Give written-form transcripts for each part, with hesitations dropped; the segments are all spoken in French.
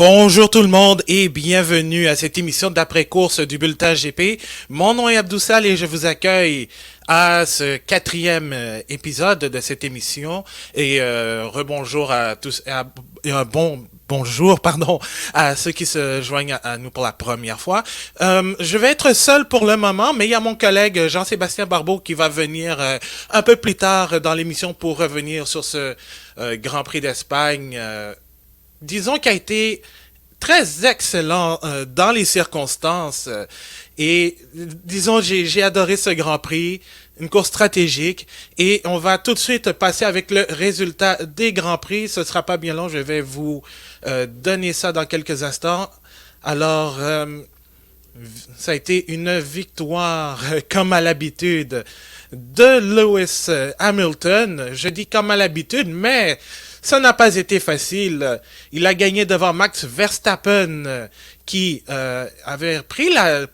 Bonjour tout le monde et bienvenue à cette émission d'après-course du Bulletin GP. Mon nom est Abdoussal et je vous accueille à ce quatrième épisode de cette émission. Et rebonjour à tous, et un bonjour à ceux qui se joignent à nous pour la première fois. Je vais être seul pour le moment, mais il y a mon collègue Jean-Sébastien Barbeau qui va venir un peu plus tard dans l'émission pour revenir sur ce Grand Prix d'Espagne. Disons qu'il a été très excellent dans les circonstances et disons j'ai adoré ce Grand Prix, une course stratégique et on va tout de suite passer avec le résultat des Grands Prix. Ce sera pas bien long, je vais vous donner ça dans quelques instants. Alors ça a été une victoire comme à l'habitude de Lewis Hamilton. Je dis comme à l'habitude, mais ça n'a pas été facile. Il a gagné devant Max Verstappen qui avait pris la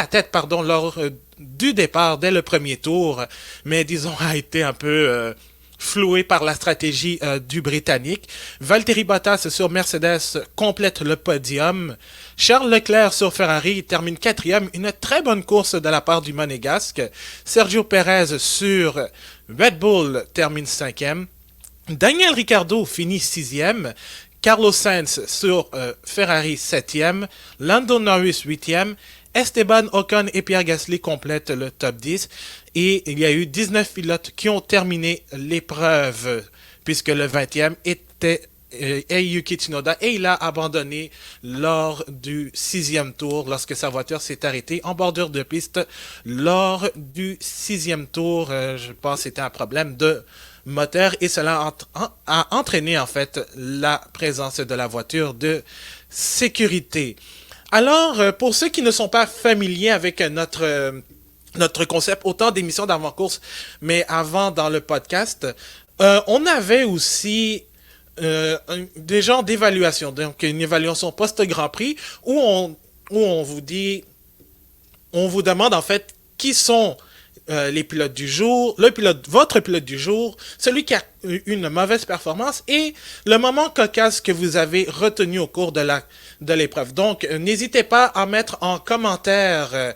tête lors du départ dès le premier tour, mais disons a été un peu floué par la stratégie du Britannique. Valtteri Bottas sur Mercedes complète le podium. Charles Leclerc sur Ferrari termine quatrième. Une très bonne course de la part du Monégasque. Sergio Perez sur Red Bull termine cinquième. Daniel Ricciardo finit sixième. Carlos Sainz sur Ferrari septième. Lando Norris huitième. Esteban Ocon et Pierre Gasly complètent le top 10 et il y a eu 19 pilotes qui ont terminé l'épreuve puisque le 20e était Yuki Tsunoda et il a abandonné lors du 6e tour lorsque sa voiture s'est arrêtée en bordure de piste lors du 6e tour. Je pense que c'était un problème de moteur et cela a entraîné en fait la présence de la voiture de sécurité. Alors, pour ceux qui ne sont pas familiers avec notre concept, autant d'émissions d'avant-course, mais avant dans le podcast, on avait aussi des genres d'évaluation, donc une évaluation post-Grand Prix, où on vous dit, on vous demande en fait qui sont les pilotes du jour, votre pilote du jour, celui qui a eu une mauvaise performance et le moment cocasse que vous avez retenu au cours de l'épreuve. Donc, n'hésitez pas à mettre en commentaire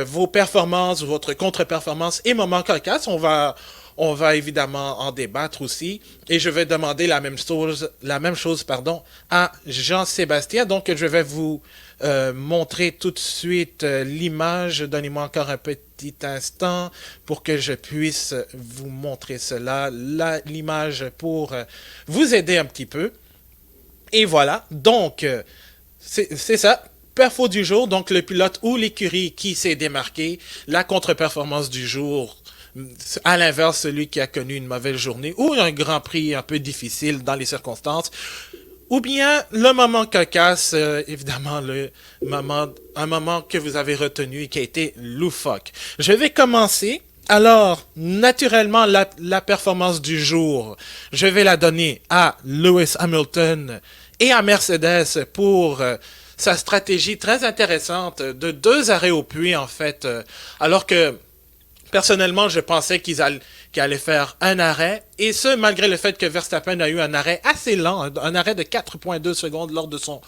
vos performances, votre contre-performance et moments cocasses. On va évidemment en débattre aussi. Et je vais demander la même chose, à Jean-Sébastien. Donc, je vais vous montrer tout de suite l'image. Donnez-moi encore un petit instant pour que je puisse vous montrer cela. L'image pour vous aider un petit peu. Et voilà. Donc, c'est ça. Perfo du jour. Donc, le pilote ou l'écurie qui s'est démarqué. La contre-performance du jour. À l'inverse, celui qui a connu une mauvaise journée ou un Grand Prix un peu difficile dans les circonstances. Ou bien le moment cocasse, évidemment un moment que vous avez retenu et qui a été loufoque. Je vais commencer. Alors, naturellement, la performance du jour, je vais la donner à Lewis Hamilton et à Mercedes pour sa stratégie très intéressante de 2 arrêts au puits, en fait, alors que personnellement, je pensais qu'ils allaient faire un arrêt, et ce, malgré le fait que Verstappen a eu un arrêt assez lent, un arrêt de 4,2 secondes lors de son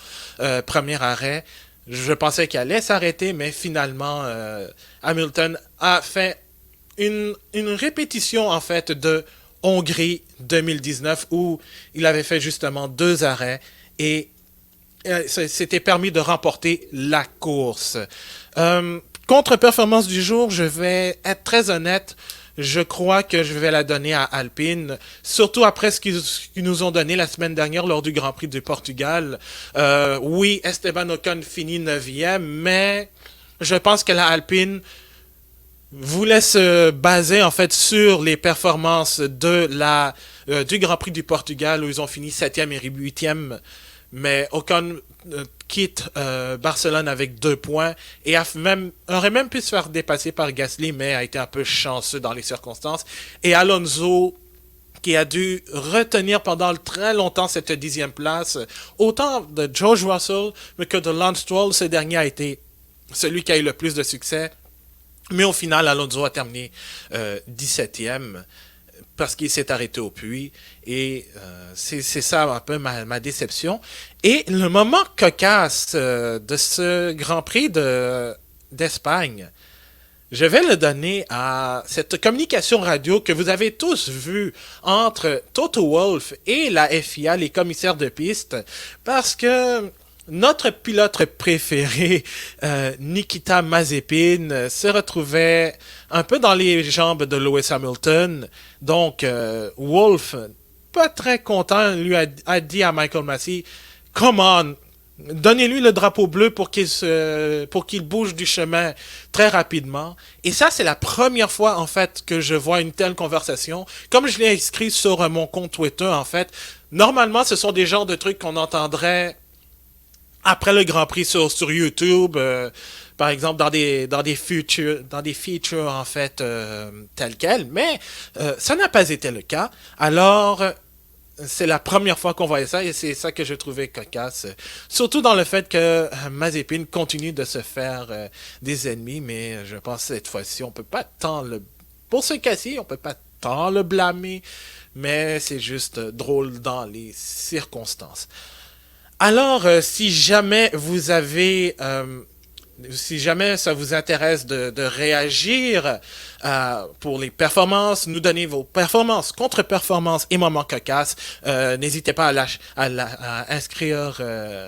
premier arrêt. Je pensais qu'il allait s'arrêter, mais finalement, Hamilton a fait une répétition, en fait, de Hongrie 2019, où il avait fait justement 2 arrêts, et s'était permis de remporter la course. Contre-performance du jour, je vais être très honnête, je crois que je vais la donner à Alpine, surtout après ce qu'ils nous ont donné la semaine dernière lors du Grand Prix du Portugal. Oui, Esteban Ocon finit 9e, mais je pense que la Alpine voulait se baser en fait sur les performances du Grand Prix du Portugal où ils ont fini 7e et 8e. Mais Ocon quitte Barcelone avec 2 points et aurait même pu se faire dépasser par Gasly, mais a été un peu chanceux dans les circonstances. Et Alonso, qui a dû retenir pendant très longtemps cette 10e place, autant de George Russell que de Lance Stroll, ce dernier a été celui qui a eu le plus de succès. Mais au final, Alonso a terminé 17e. parce qu'il s'est arrêté au puits. Et c'est ça un peu ma déception. Et le moment cocasse de ce Grand Prix d'Espagne, je vais le donner à cette communication radio que vous avez tous vue entre Toto Wolff et la FIA, les commissaires de piste, parce que notre pilote préféré, Nikita Mazepin, se retrouvait un peu dans les jambes de Lewis Hamilton. Donc, Wolff, pas très content, lui a dit à Michael Massey, « Come on, donnez-lui le drapeau bleu pour qu'il bouge du chemin très rapidement. » Et ça, c'est la première fois, en fait, que je vois une telle conversation. Comme je l'ai écrit sur mon compte Twitter, en fait, normalement, ce sont des genres de trucs qu'on entendrait après le Grand Prix sur YouTube, par exemple dans des features en fait tels quels, mais ça n'a pas été le cas. Alors c'est la première fois qu'on voyait ça et c'est ça que je trouvais cocasse. Surtout dans le fait que Mazepin continue de se faire des ennemis, mais je pense que cette fois-ci on peut pas tant pour ce cas-ci on peut pas tant le blâmer, mais c'est juste drôle dans les circonstances. Alors, si jamais ça vous intéresse de réagir pour les performances, nous donner vos performances, contre-performances et moments cocasses, n'hésitez pas à inscrire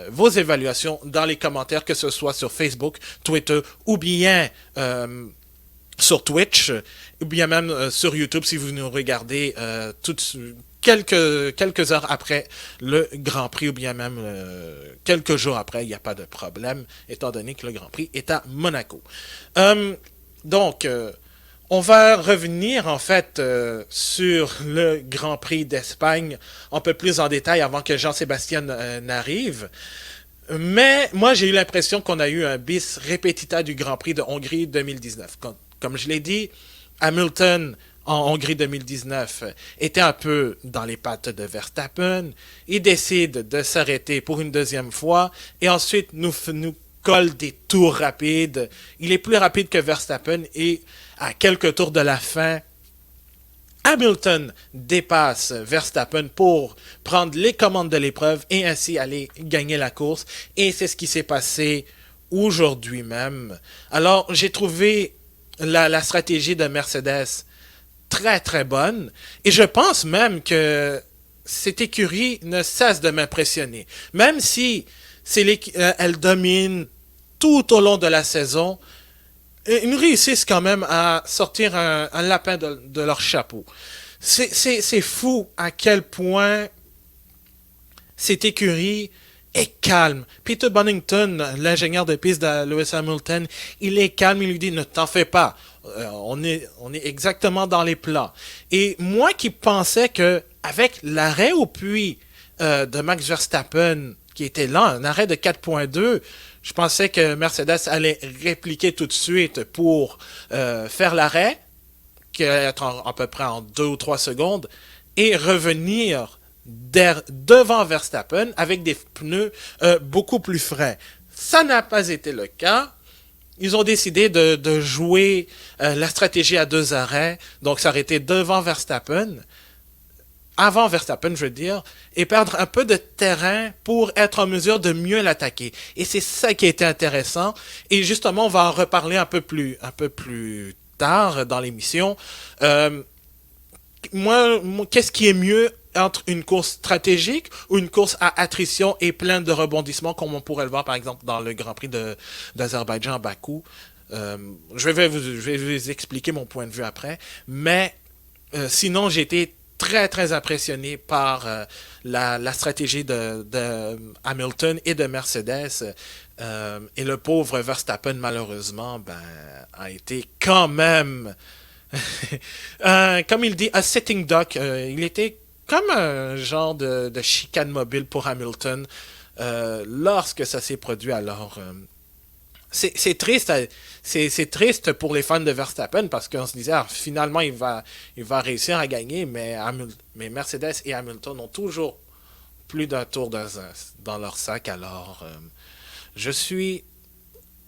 vos évaluations dans les commentaires, que ce soit sur Facebook, Twitter ou bien sur Twitch, ou bien même sur YouTube si vous nous regardez quelques heures après le Grand Prix, ou bien même quelques jours après, il n'y a pas de problème, étant donné que le Grand Prix est à Monaco. Donc, on va revenir en fait sur le Grand Prix d'Espagne un peu plus en détail avant que Jean-Sébastien n'arrive. Mais moi, j'ai eu l'impression qu'on a eu un bis repetita du Grand Prix de Hongrie 2019. Comme je l'ai dit, Hamilton en Hongrie 2019 était un peu dans les pattes de Verstappen. Il décide de s'arrêter pour une deuxième fois et ensuite nous colle des tours rapides. Il est plus rapide que Verstappen et à quelques tours de la fin, Hamilton dépasse Verstappen pour prendre les commandes de l'épreuve et ainsi aller gagner la course. Et c'est ce qui s'est passé aujourd'hui même. Alors, j'ai trouvé la stratégie de Mercedes très très bonne et je pense même que cette écurie ne cesse de m'impressionner. Même si elle domine tout au long de la saison, ils réussissent quand même à sortir un lapin de leur chapeau. C'est fou à quel point cette écurie est calme. Peter Bonington, l'ingénieur de piste de Lewis Hamilton, il est calme, il lui dit « Ne t'en fais pas, on est exactement dans les plans. » Et moi qui pensais que avec l'arrêt au puits de Max Verstappen, qui était là, un arrêt de 4.2, je pensais que Mercedes allait répliquer tout de suite pour faire l'arrêt, qui allait être à peu près en 2 ou 3 secondes, et revenir devant Verstappen avec des pneus beaucoup plus frais. Ça n'a pas été le cas. Ils ont décidé de jouer la stratégie à 2 arrêts, donc s'arrêter devant Verstappen, avant Verstappen, je veux dire, et perdre un peu de terrain pour être en mesure de mieux l'attaquer. Et c'est ça qui a été intéressant. Et justement, on va en reparler un peu plus tard dans l'émission. Moi, qu'est-ce qui est mieux entre une course stratégique ou une course à attrition et pleine de rebondissements, comme on pourrait le voir par exemple dans le Grand Prix d'Azerbaïdjan à Bakou. Je vais vous expliquer mon point de vue après, mais sinon j'ai été très très impressionné par la stratégie de Hamilton et de Mercedes. Et le pauvre Verstappen, malheureusement, a été quand même, comme il dit, a sitting duck. Il était comme un genre de chicane mobile pour Hamilton lorsque ça s'est produit. Alors, c'est triste, c'est triste pour les fans de Verstappen parce qu'on se disait finalement il va réussir à gagner, mais Mercedes et Hamilton ont toujours plus d'un tour dans leur sac. Alors je suis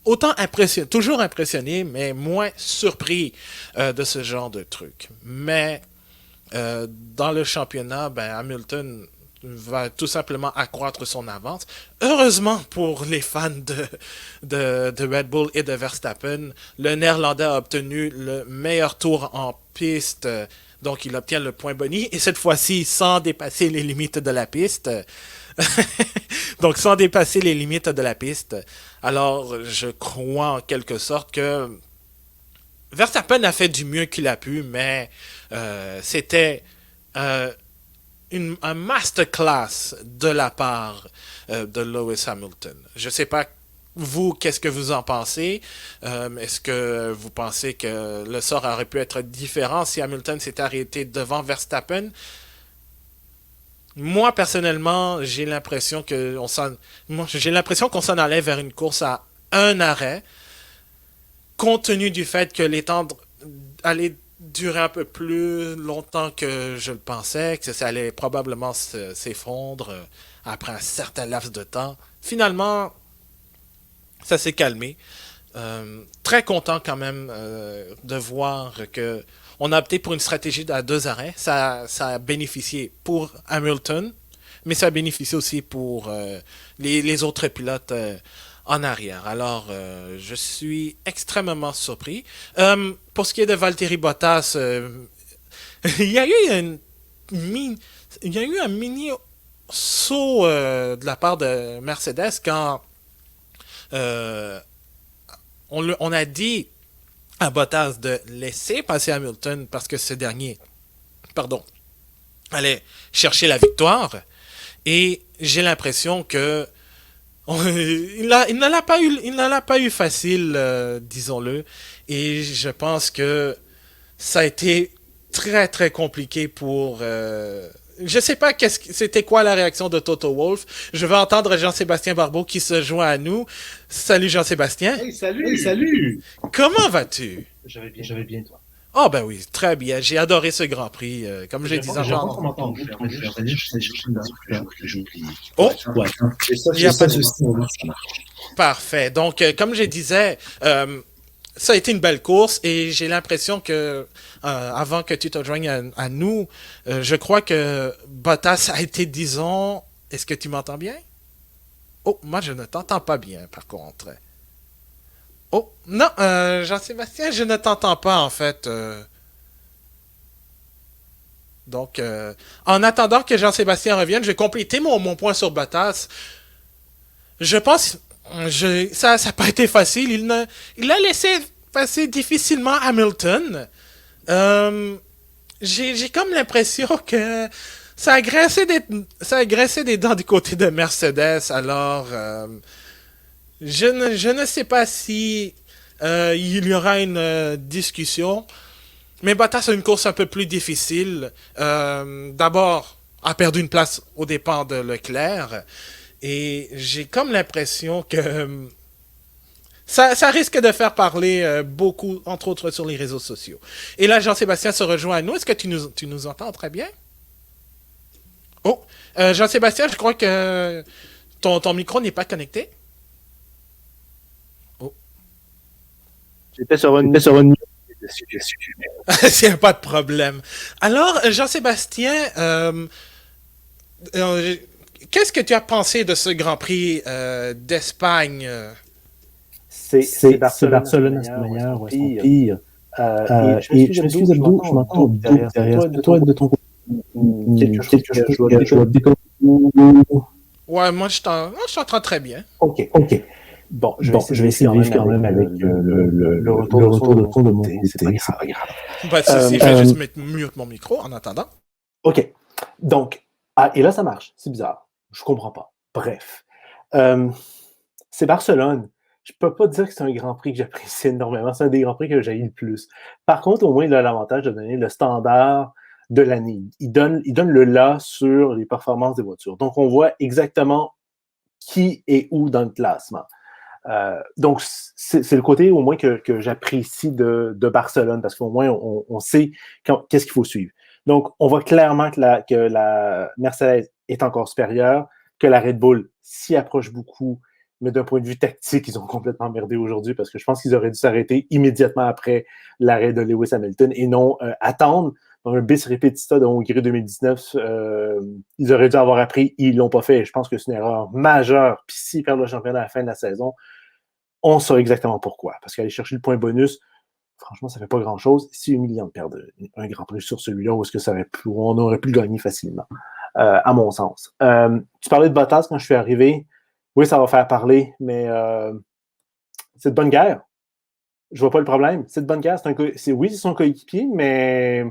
autant impressionné, toujours impressionné, mais moins surpris de ce genre de truc. Mais dans le championnat, ben, Hamilton va tout simplement accroître son avance. Heureusement pour les fans de Red Bull et de Verstappen, le Néerlandais a obtenu le meilleur tour en piste, donc il obtient le point boni, et cette fois-ci sans dépasser les limites de la piste. Donc sans dépasser les limites de la piste. Alors je crois en quelque sorte que Verstappen a fait du mieux qu'il a pu, mais c'était euh, un masterclass de la part de Lewis Hamilton. Je ne sais pas, vous, qu'est-ce que vous en pensez? Est-ce que vous pensez que le sort aurait pu être différent si Hamilton s'était arrêté devant Verstappen? Moi, personnellement, j'ai l'impression qu'on s'en allait vers une course à un arrêt, compte tenu du fait que les temps allaient durer un peu plus longtemps que je le pensais, que ça allait probablement s'effondrer après un certain laps de temps. Finalement, ça s'est calmé. Très content quand même de voir que on a opté pour une stratégie à deux arrêts. Ça a bénéficié pour Hamilton, mais ça a bénéficié aussi pour les autres pilotes en arrière. Alors, je suis extrêmement surpris. Pour ce qui est de Valtteri Bottas, il y a eu mi- il y a eu un mini saut de la part de Mercedes quand euh, on a dit à Bottas de laisser passer Hamilton parce que ce dernier, pardon, allait chercher la victoire. Et j'ai l'impression que il ne l'a pas eu facile, disons-le. Et je pense que ça a été très très compliqué pour. Je sais pas c'était quoi la réaction de Toto Wolff. Je vais entendre Jean-Sébastien Barbeau qui se joint à nous. Salut Jean-Sébastien. Hey, salut! Hey, salut! Comment vas-tu? J'avais bien, toi. Oh ben oui, très bien. J'ai adoré ce Grand Prix. Comme j'ai dit J'ai pas avant. qu'on m'entend. Oh, Ouais. Et ça, il y a pas de. aussi. Parfait. Donc, comme je disais, ça a été une belle course et j'ai l'impression que, avant que tu te joignes à nous, je crois que Bottas a été, disons, est-ce que tu m'entends bien? Oh, moi je ne t'entends pas bien par contre. Oh, non, Jean-Sébastien, je ne t'entends pas en fait. Donc, en attendant que Jean-Sébastien revienne, je vais compléter mon point sur Bottas. Je pense, ça n'a pas été facile. Il a laissé passer difficilement Hamilton. Euh, j'ai comme l'impression que ça a graissé des dents du côté de Mercedes. Alors, je ne sais pas si il y aura une discussion. Mais Bottas a une course un peu plus difficile. D'abord, a perdu une place au départ de Leclerc. Et j'ai comme l'impression que ça risque de faire parler beaucoup, entre autres sur les réseaux sociaux. Et là, Jean-Sébastien se rejoint à nous. Est-ce que tu nous entends très bien? Oh, Jean-Sébastien, je crois que ton micro n'est pas connecté. Oh. J'étais sur une. C'est pas de problème. Alors, Jean-Sébastien, euh, qu'est-ce que tu as pensé de ce Grand Prix d'Espagne? C'est Barcelone à cette manière, ou est-ce pire? Et je m'excuse, Abdou, je m'entends au double derrière. Est-ce que toi, de ton côté, quelque chose que je dois découvrir? Ouais, moi, je t'entends très bien. OK. Bon, je vais essayer de vivre quand même avec le retour de ton de mon côté. C'est pas grave. Pas de souci, je vais juste mettre mute mon micro en attendant. OK. Donc, et là, ça marche. C'est bizarre. Je comprends pas. Bref. C'est Barcelone. Je peux pas dire que c'est un Grand Prix que j'apprécie énormément. C'est un des Grands Prix que j'ai le plus. Par contre, au moins, il a l'avantage de donner le standard de l'année. Il donne le là sur les performances des voitures. Donc, on voit exactement qui est où dans le classement. Donc, c'est le côté au moins que j'apprécie de Barcelone, parce qu'au moins, on sait qu'est-ce qu'il faut suivre. Donc, on voit clairement que la Mercedes est encore supérieure, que la Red Bull s'y approche beaucoup, mais d'un point de vue tactique, ils ont complètement merdé aujourd'hui, parce que je pense qu'ils auraient dû s'arrêter immédiatement après l'arrêt de Lewis Hamilton et non attendre. un bis repetita de Hongrie 2019. Ils auraient dû avoir appris, ils l'ont pas fait. Je pense que c'est une erreur majeure. Puis s'ils perdent le championnat à la fin de la saison, on sait exactement pourquoi. Parce qu'aller chercher le point bonus, franchement, ça fait pas grand-chose. C'est humiliant de perdre un Grand Prix sur celui-là où est-ce que on aurait pu le gagner facilement, à mon sens. Tu parlais de Bottas quand je suis arrivé. Oui, ça va faire parler, mais c'est de bonne guerre. Je vois pas le problème. C'est de bonne guerre. Oui, c'est son coéquipier, mais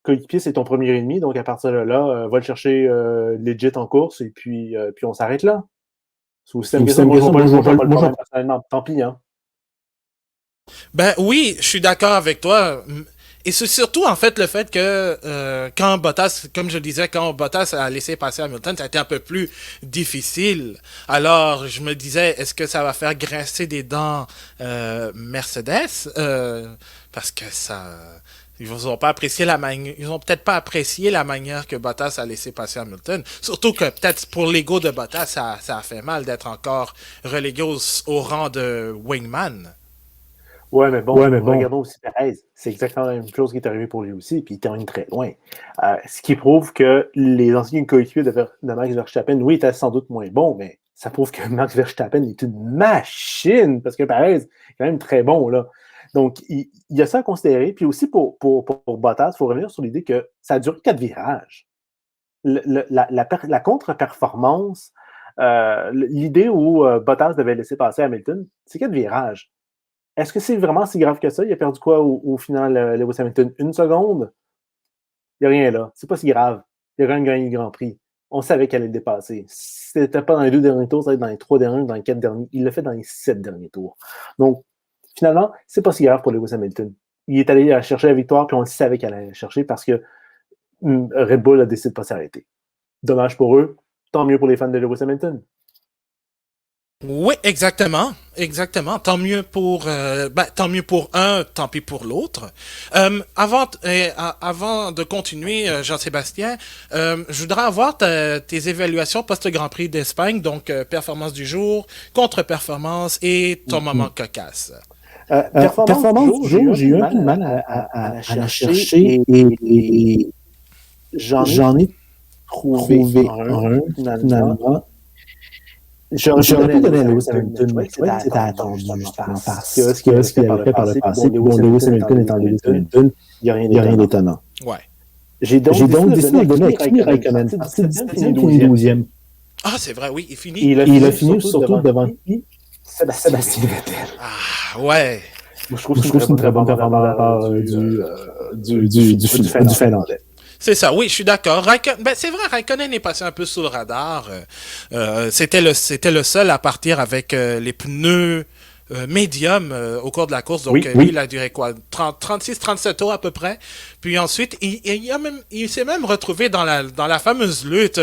coéquipier, c'est ton premier ennemi. Donc, à partir de là, va le chercher legit en course et puis on s'arrête là. C'est aussi simple que ça. Moi, je vois pas le problème personnellement. Tant pis, hein. Ben oui, je suis d'accord avec toi. Et c'est surtout en fait le fait que quand Bottas, comme je disais, quand Bottas a laissé passer Hamilton, ça a été un peu plus difficile. Alors je me disais, est-ce que ça va faire grincer des dents Mercedes parce que ça, ils ont pas apprécié la manière, ils ont peut-être pas apprécié la manière que Bottas a laissé passer Hamilton. Surtout que peut-être pour l'ego de Bottas, ça a fait mal d'être encore relégué au rang de wingman. Ouais, mais bon, regardons aussi Perez. C'est exactement la même chose qui est arrivé pour lui aussi, puis il termine très loin. Ce qui prouve que les anciens coéquipiers de Max Verstappen, oui, étaient sans doute moins bons, mais ça prouve que Max Verstappen est une machine, parce que Perez est quand même très bon, là. Donc, il y a ça à considérer. Puis aussi, pour Bottas, il faut revenir sur l'idée que ça a duré 4 virages. La contre-performance, l'idée où Bottas devait laisser passer Hamilton, c'est 4 virages. Est-ce que c'est vraiment si grave que ça? Il a perdu quoi au final, Lewis Hamilton? 1 seconde? Il n'y a rien là. C'est pas si grave. Il a quand même gagné le Grand Prix. On savait qu'elle allait le dépasser. Si c'était pas dans les 2 derniers tours, ça allait être dans les 3 derniers, dans les 4 derniers. Il l'a fait dans les 7 derniers tours. Donc, finalement, c'est pas si grave pour Lewis Hamilton. Il est allé chercher la victoire, puis on le savait qu'elle allait la chercher parce que Red Bull a décidé de pas s'arrêter. Dommage pour eux. Tant mieux pour les fans de Lewis Hamilton. Oui, exactement, exactement. Tant mieux pour un, tant pis pour l'autre. Avant de continuer, Jean-Sébastien, je voudrais avoir tes évaluations post-Grand Prix d'Espagne, donc performance du jour, contre-performance et ton moment cocasse. Performance du jour, j'ai eu un peu de mal à la chercher et j'en ai trouvé un, finalement. J'aurais pu donner à Lewis Hamilton, mais c'était attendu parce que ce qu'il avait fait par le passé. Bon, Lewis Hamilton étant Lewis Hamilton, il n'y a rien d'étonnant. Ouais. J'ai donc décidé de donner à Kimi Räikkönen. Parti 17e, fini 12e. Ah, c'est vrai, oui, il finit. Il a fini surtout devant qui? Sébastien Vettel. Ah, ouais. Je trouve que c'est une très bonne performance de la part du Finlandais. C'est ça, oui, je suis d'accord. C'est vrai, Raikkonen est passé un peu sous le radar. C'était le seul à partir avec les pneus médium au cours de la course. Donc, lui, il a duré quoi? 36-37 tours à peu près. Puis ensuite, il s'est même retrouvé dans la fameuse lutte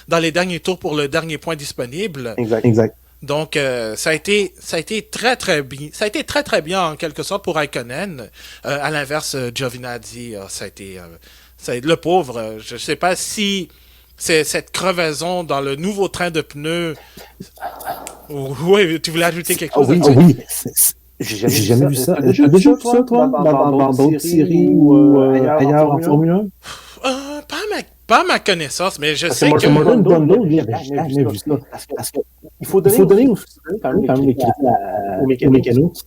dans les derniers tours pour le dernier point disponible. Exact. Donc, ça a été très, très bien. Ça a été très, très bien, en quelque sorte, pour Raikkonen. À l'inverse, Giovinazzi, ça a été... le pauvre, je ne sais pas si c'est cette crevaison dans le nouveau train de pneus. Oui, tu voulais ajouter quelque chose? Oui. J'ai jamais vu ça. Tu as déjà vu ça, toi, dans d'autres séries ou ailleurs en Formule 1? Pas à ma connaissance, mais je sais que... C'est Morgan Brundle, lui, avait jamais vu ça. Parce qu'il faut donner quand même les crédits aux mécanos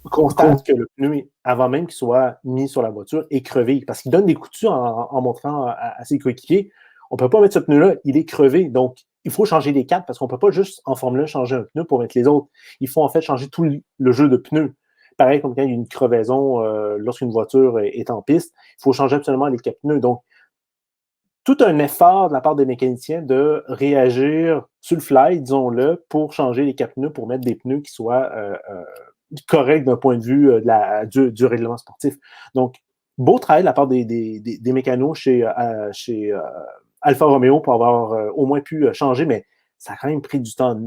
constate que le pneu, avant même qu'il soit mis sur la voiture, est crevé. Parce qu'il donne des coups dessus en montrant à ses coéquipiers, on ne peut pas mettre ce pneu-là, il est crevé. Donc, il faut changer les quatre parce qu'on ne peut pas juste, en Formule 1, changer un pneu pour mettre les autres. Il faut en fait changer tout le jeu de pneus. Pareil comme quand il y a une crevaison, lorsqu'une voiture est en piste, il faut changer absolument les quatre pneus. Donc, tout un effort de la part des mécaniciens de réagir sur le fly, disons-le, pour changer les quatre pneus, pour mettre des pneus qui soient correct d'un point de vue du règlement sportif. Donc, beau travail de la part des mécanos chez Alfa Romeo pour avoir au moins pu changer, mais ça a quand même pris du temps.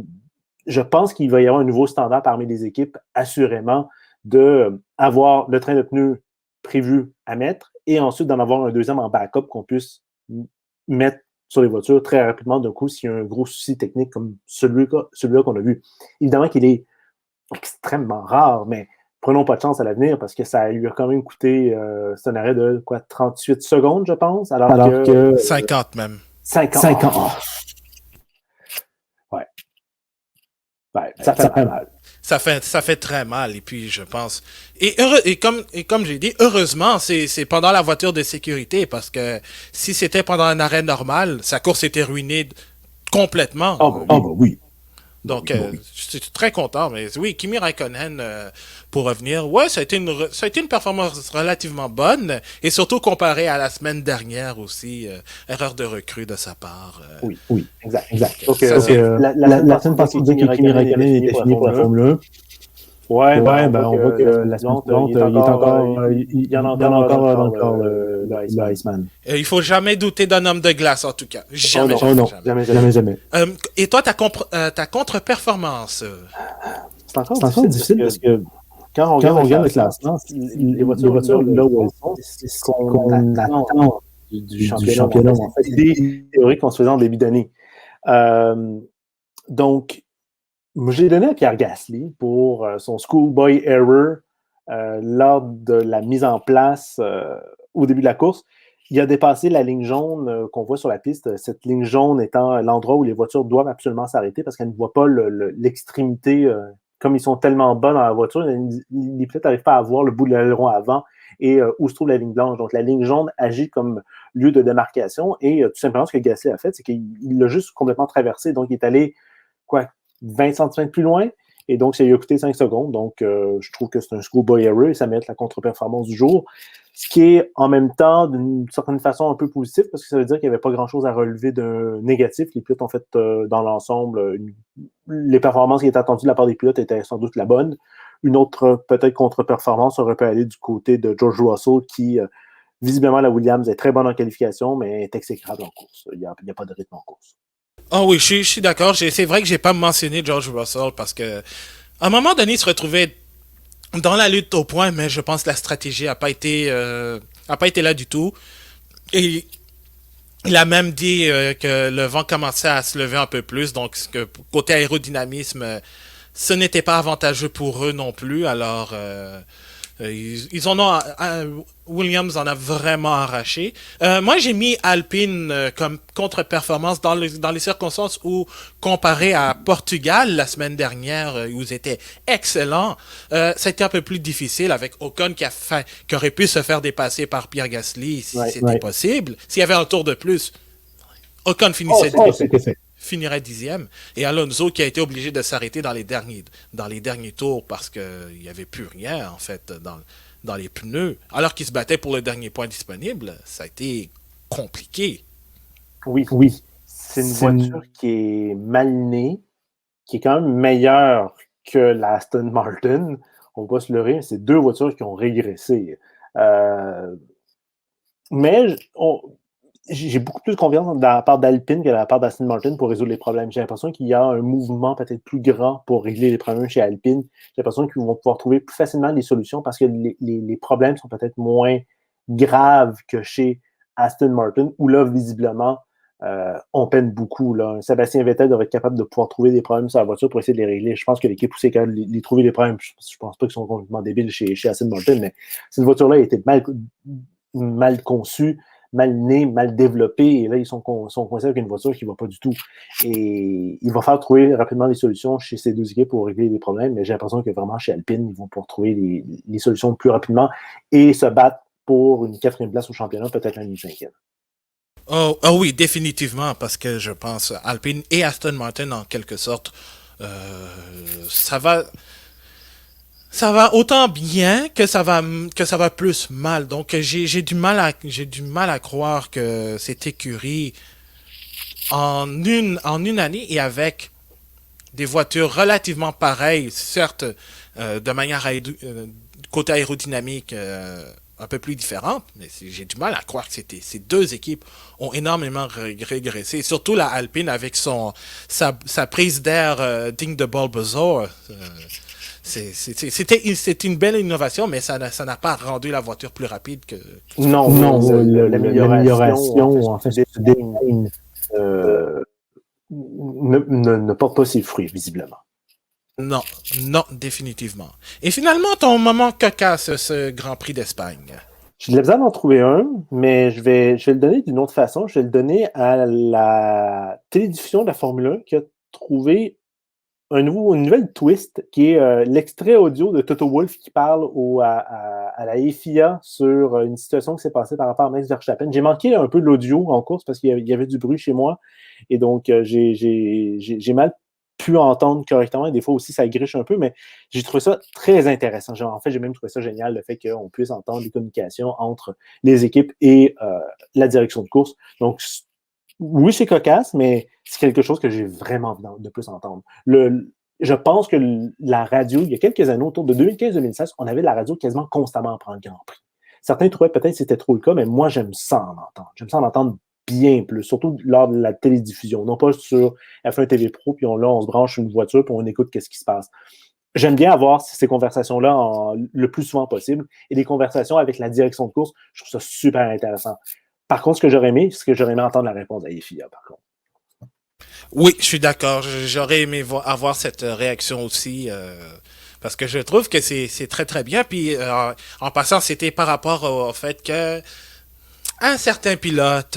Je pense qu'il va y avoir un nouveau standard parmi les équipes, assurément, d'avoir le train de pneus prévu à mettre et ensuite d'en avoir un deuxième en backup qu'on puisse mettre sur les voitures très rapidement d'un coup s'il y a un gros souci technique comme celui-là qu'on a vu. Évidemment qu'il est extrêmement rare, mais prenons pas de chance à l'avenir parce que ça lui a quand même coûté c'est un arrêt de 38 secondes, je pense, alors que 50 même. 50. Ouais. Ça fait mal. Ça fait très mal, et puis je pense. Et comme j'ai dit, heureusement, c'est pendant la voiture de sécurité, parce que si c'était pendant un arrêt normal, sa course était ruinée complètement. Oui. Donc, je suis très content. Mais oui, Kimi Raikkonen, pour revenir, ouais, ça a été une performance relativement bonne. Et surtout comparé à la semaine dernière aussi, erreur de recrue de sa part. Oui, exact. Donc, la semaine passée, on disait que Kimi Raikkonen était fini pour la Formule 1. Ouais, on voit que la semaine suivante, il y en a encore le Iceman. Il faut jamais douter d'un homme de glace, en tout cas. Jamais. Et toi, ta contre-performance? C'est encore difficile parce que quand on regarde le classement, les voitures là où elles sont, c'est ce qu'on attend du championnat. En fait, c'est des théories qu'on se faisait en début d'année. Donc, j'ai donné à Pierre Gasly pour son schoolboy error lors de la mise en place au début de la course. Il a dépassé la ligne jaune qu'on voit sur la piste, cette ligne jaune étant l'endroit où les voitures doivent absolument s'arrêter parce qu'elles ne voient pas l'extrémité. Comme ils sont tellement bas dans la voiture, les pilotes n'arrivent pas à voir le bout de l'aileron avant et où se trouve la ligne blanche. Donc, la ligne jaune agit comme lieu de démarcation et tout simplement, ce que Gasly a fait, c'est qu'il l'a juste complètement traversé. Donc, il est allé 20 cm plus loin, et donc ça lui a coûté 5 secondes. Donc, je trouve que c'est un schoolboy error et ça mérite la contre-performance du jour. Ce qui est en même temps, d'une certaine façon, un peu positif, parce que ça veut dire qu'il n'y avait pas grand-chose à relever de négatif. Les pilotes ont fait, dans l'ensemble, les performances qui étaient attendues de la part des pilotes étaient sans doute la bonne. Une autre, peut-être, contre-performance aurait pu aller du côté de George Russell, qui, visiblement, la Williams est très bonne en qualification, mais est exécrable en course. Il n'y a pas de rythme en course. Oh oui, je suis d'accord. C'est vrai que j'ai pas mentionné George Russell parce que à un moment donné, il se retrouvait dans la lutte au point, mais je pense que la stratégie a pas été là du tout. Et il a même dit que le vent commençait à se lever un peu plus, donc que côté aérodynamisme, ce n'était pas avantageux pour eux non plus. Alors ils en ont Williams en a vraiment arraché. Moi, j'ai mis Alpine comme contre-performance dans les circonstances où, comparé à Portugal la semaine dernière, où ils étaient excellents, ça a été un peu plus difficile avec Ocon qui aurait pu se faire dépasser par Pierre Gasly si c'était possible. S'il y avait un tour de plus, Ocon finirait 10e. Et Alonso qui a été obligé de s'arrêter dans les derniers tours parce qu'il n'y avait plus rien, en fait, dans les pneus, alors qu'il se battait pour le dernier point disponible. Ça a été compliqué. Oui. C'est une voiture qui est mal née, qui est quand même meilleure que la Aston Martin. On va se leurrer, c'est deux voitures qui ont régressé. Mais j'ai beaucoup plus confiance de la part d'Alpine que de la part d'Aston Martin pour résoudre les problèmes. J'ai l'impression qu'il y a un mouvement peut-être plus grand pour régler les problèmes chez Alpine. J'ai l'impression qu'ils vont pouvoir trouver plus facilement des solutions parce que les problèmes sont peut-être moins graves que chez Aston Martin, où là, visiblement, on peine beaucoup. Là. Sébastien Vettel devrait être capable de pouvoir trouver des problèmes sur la voiture pour essayer de les régler. Je pense que l'équipe poussait quand même les trouver des problèmes. Je pense pas qu'ils sont complètement débiles chez Aston Martin, mais cette voiture-là a été mal conçue, mal née, mal développée, et là, ils sont coincés avec une voiture qui ne va pas du tout. Et il va falloir trouver rapidement des solutions chez ces deux équipes pour régler les problèmes, mais j'ai l'impression que vraiment chez Alpine, ils vont pouvoir trouver les solutions plus rapidement et se battre pour une 4e place au championnat, peut-être même une 5e. Oh oui, définitivement, parce que je pense Alpine et Aston Martin, en quelque sorte, ça va autant bien que ça va plus mal. Donc j'ai du mal à croire que cette écurie en une année et avec des voitures relativement pareilles, certes de manière côté aérodynamique un peu plus différente, mais j'ai du mal à croire que ces deux équipes ont énormément régressé. Surtout la Alpine avec sa prise d'air digne de Bulbasaur. C'était une belle innovation, mais ça n'a pas rendu la voiture plus rapide que... Non, l'amélioration, en fait, ne porte pas ses fruits, visiblement. Non, non, définitivement. Et finalement, ton moment cocasse, ce Grand Prix d'Espagne. J'ai de la misère d'en trouver un, mais je vais le donner d'une autre façon. Je vais le donner à la télédiffusion de la Formule 1 qui a trouvé une nouvelle twist qui est l'extrait audio de Toto Wolff qui parle à la FIA sur une situation qui s'est passée par rapport à Max Verstappen. J'ai manqué un peu de l'audio en course parce qu'il y avait du bruit chez moi et donc j'ai mal pu entendre correctement et des fois aussi ça griche un peu, mais j'ai trouvé ça très intéressant. En fait, j'ai même trouvé ça génial le fait qu'on puisse entendre les communications entre les équipes et la direction de course. Donc, oui, c'est cocasse, mais c'est quelque chose que j'ai vraiment envie de plus entendre. Je pense que la radio, il y a quelques années, autour de 2015-2016, on avait de la radio quasiment constamment pendant le Grand Prix. Certains trouvaient peut-être que c'était trop le cas, mais moi, j'aime ça en entendre. J'aime ça en entendre bien plus, surtout lors de la télédiffusion. Non pas sur F1 TV Pro, puis on se branche une voiture, puis on écoute qu'est-ce qui se passe. J'aime bien avoir ces conversations-là le plus souvent possible et des conversations avec la direction de course. Je trouve ça super intéressant. Par contre, ce que j'aurais aimé entendre la réponse à FIA, par contre. Oui, je suis d'accord. J'aurais aimé avoir cette réaction aussi. Parce que je trouve que c'est très très bien. Puis en passant, c'était par rapport au fait que un certain pilote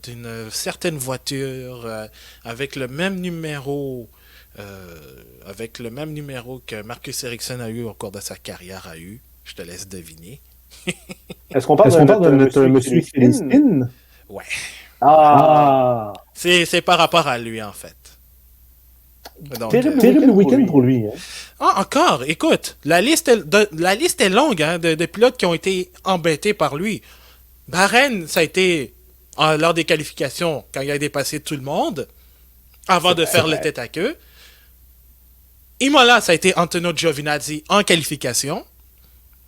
d'une certaine voiture avec le même numéro que Marcus Ericsson a eu au cours de sa carrière a eu. Je te laisse deviner. Est-ce qu'on parle de notre monsieur Christine? Ouais. Ah! C'est par rapport à lui, en fait. Donc, terrible week-end pour lui. Hein? Ah, encore, écoute, la liste est longue hein, de pilotes qui ont été embêtés par lui. Bahreïn, ça a été lors des qualifications, quand il a dépassé tout le monde, avant de faire le tête à queue. Imola, ça a été Antonio Giovinazzi en qualification.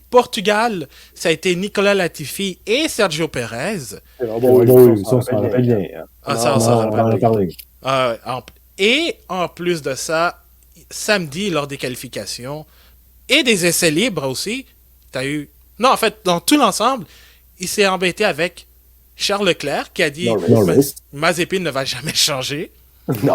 Portugal, ça a été Nicolas Latifi et Sergio Perez. Oui, ça, on s'en rappelle bien. Ah, ça, on s'en rappelle bien. Et en plus de ça, samedi, lors des qualifications et des essais libres aussi, t'as eu... Non, en fait, dans tout l'ensemble, il s'est embêté avec Charles Leclerc qui a dit Mazepin ne va jamais changer. Non.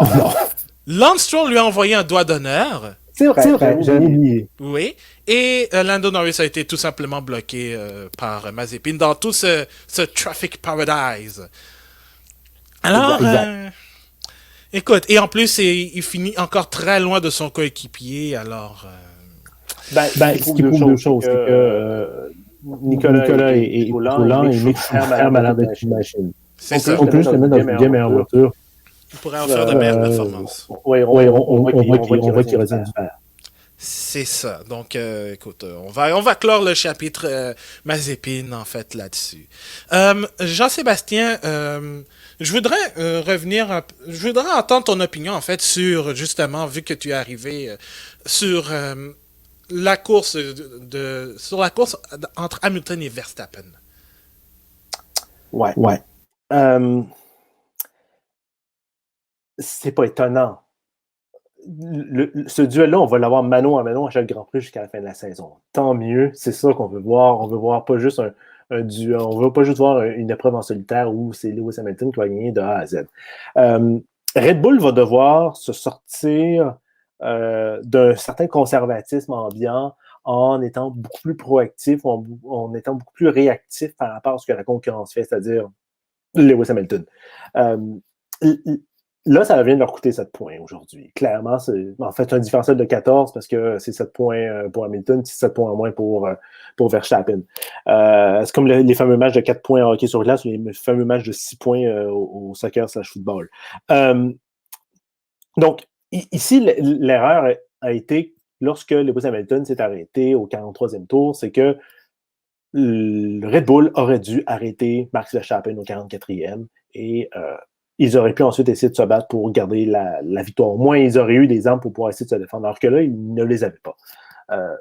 Lance Stroll lui a envoyé un doigt d'honneur. C'est vrai, j'avais oublié. Oui. Et Lando Norris a été tout simplement bloqué par Mazepin dans tout ce traffic paradise. Alors, écoute, et en plus, il finit encore très loin de son coéquipier, alors... ce qui prouve deux choses, c'est que Nicolas est lent et Mick est malade d'être une machine. C'est ça. On peut juste le mettre dans une bien meilleure voiture. Il pourrait en faire de meilleures performances. Oui, on voit qu'il retient du fer. C'est ça. Donc, écoute, on va clore le chapitre Mazepin, en fait, là-dessus. Jean-Sébastien, je voudrais entendre ton opinion, en fait, sur, justement, vu que tu es arrivé sur la course entre Hamilton et Verstappen. Ouais. C'est pas étonnant. Ce duel-là, on va l'avoir mano à mano à chaque Grand Prix jusqu'à la fin de la saison. Tant mieux, c'est ça qu'on veut voir. On veut voir pas juste un duel, on veut pas juste voir une épreuve en solitaire où c'est Lewis Hamilton qui va gagner de A à Z. Red Bull va devoir se sortir d'un certain conservatisme ambiant en étant beaucoup plus proactif, en étant beaucoup plus réactif par rapport à ce que la concurrence fait, c'est-à-dire Lewis Hamilton. Là, ça vient de leur coûter 7 points aujourd'hui. Clairement, c'est en fait un différentiel de 14 parce que c'est 7 points pour Hamilton, c'est 7 points en moins pour Verstappen. C'est comme les fameux matchs de 4 points en hockey sur glace ou les fameux matchs de 6 points au soccer/football. Donc, ici, l'erreur a été lorsque Lewis Hamilton s'est arrêté au 43e tour, c'est que le Red Bull aurait dû arrêter Max Verstappen au 44e et ils auraient pu ensuite essayer de se battre pour garder la victoire. Au moins, ils auraient eu des armes pour pouvoir essayer de se défendre, alors que là, ils ne les avaient pas.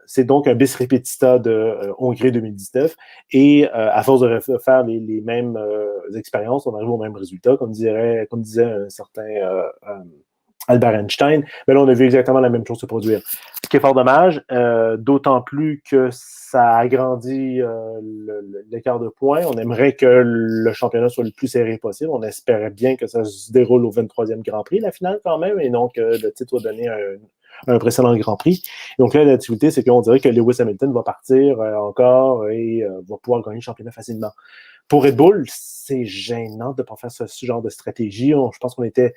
C'est donc un bis repetita de Hongrie 2019 et à force de faire les mêmes expériences, on arrive au même résultat, comme disait un certain Albert Einstein. Mais là, on a vu exactement la même chose se produire. Ce qui est fort dommage, d'autant plus que ça agrandit l'écart de points. On aimerait que le championnat soit le plus serré possible. On espérait bien que ça se déroule au 23e Grand Prix, la finale quand même, et donc le titre soit donné un précédent Grand Prix. Donc là, la difficulté, c'est qu'on dirait que Lewis Hamilton va partir encore et va pouvoir gagner le championnat facilement. Pour Red Bull, c'est gênant de ne pas faire ce genre de stratégie. Je pense qu'on était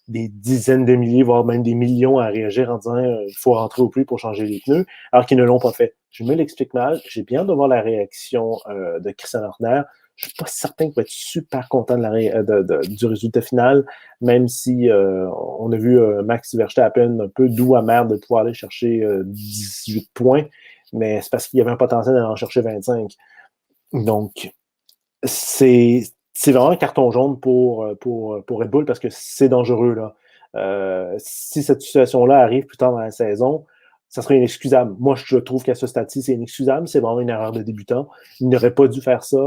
des dizaines de milliers, voire même des millions à réagir en disant il faut rentrer au puits pour changer les pneus, alors qu'ils ne l'ont pas fait. Je me l'explique mal. J'ai bien de voir la réaction de Christian Horner. Je ne suis pas certain qu'il va être super content du résultat final, même si on a vu Max Verstappen un peu doux amer de pouvoir aller chercher 18 points, mais c'est parce qu'il y avait un potentiel d'aller en chercher 25. Donc, c'est vraiment un carton jaune pour Red Bull parce que c'est dangereux, là. Si cette situation-là arrive plus tard dans la saison, ça serait inexcusable. Moi, je trouve qu'à ce stade-ci, c'est inexcusable. C'est vraiment une erreur de débutant. Il n'aurait pas dû faire ça.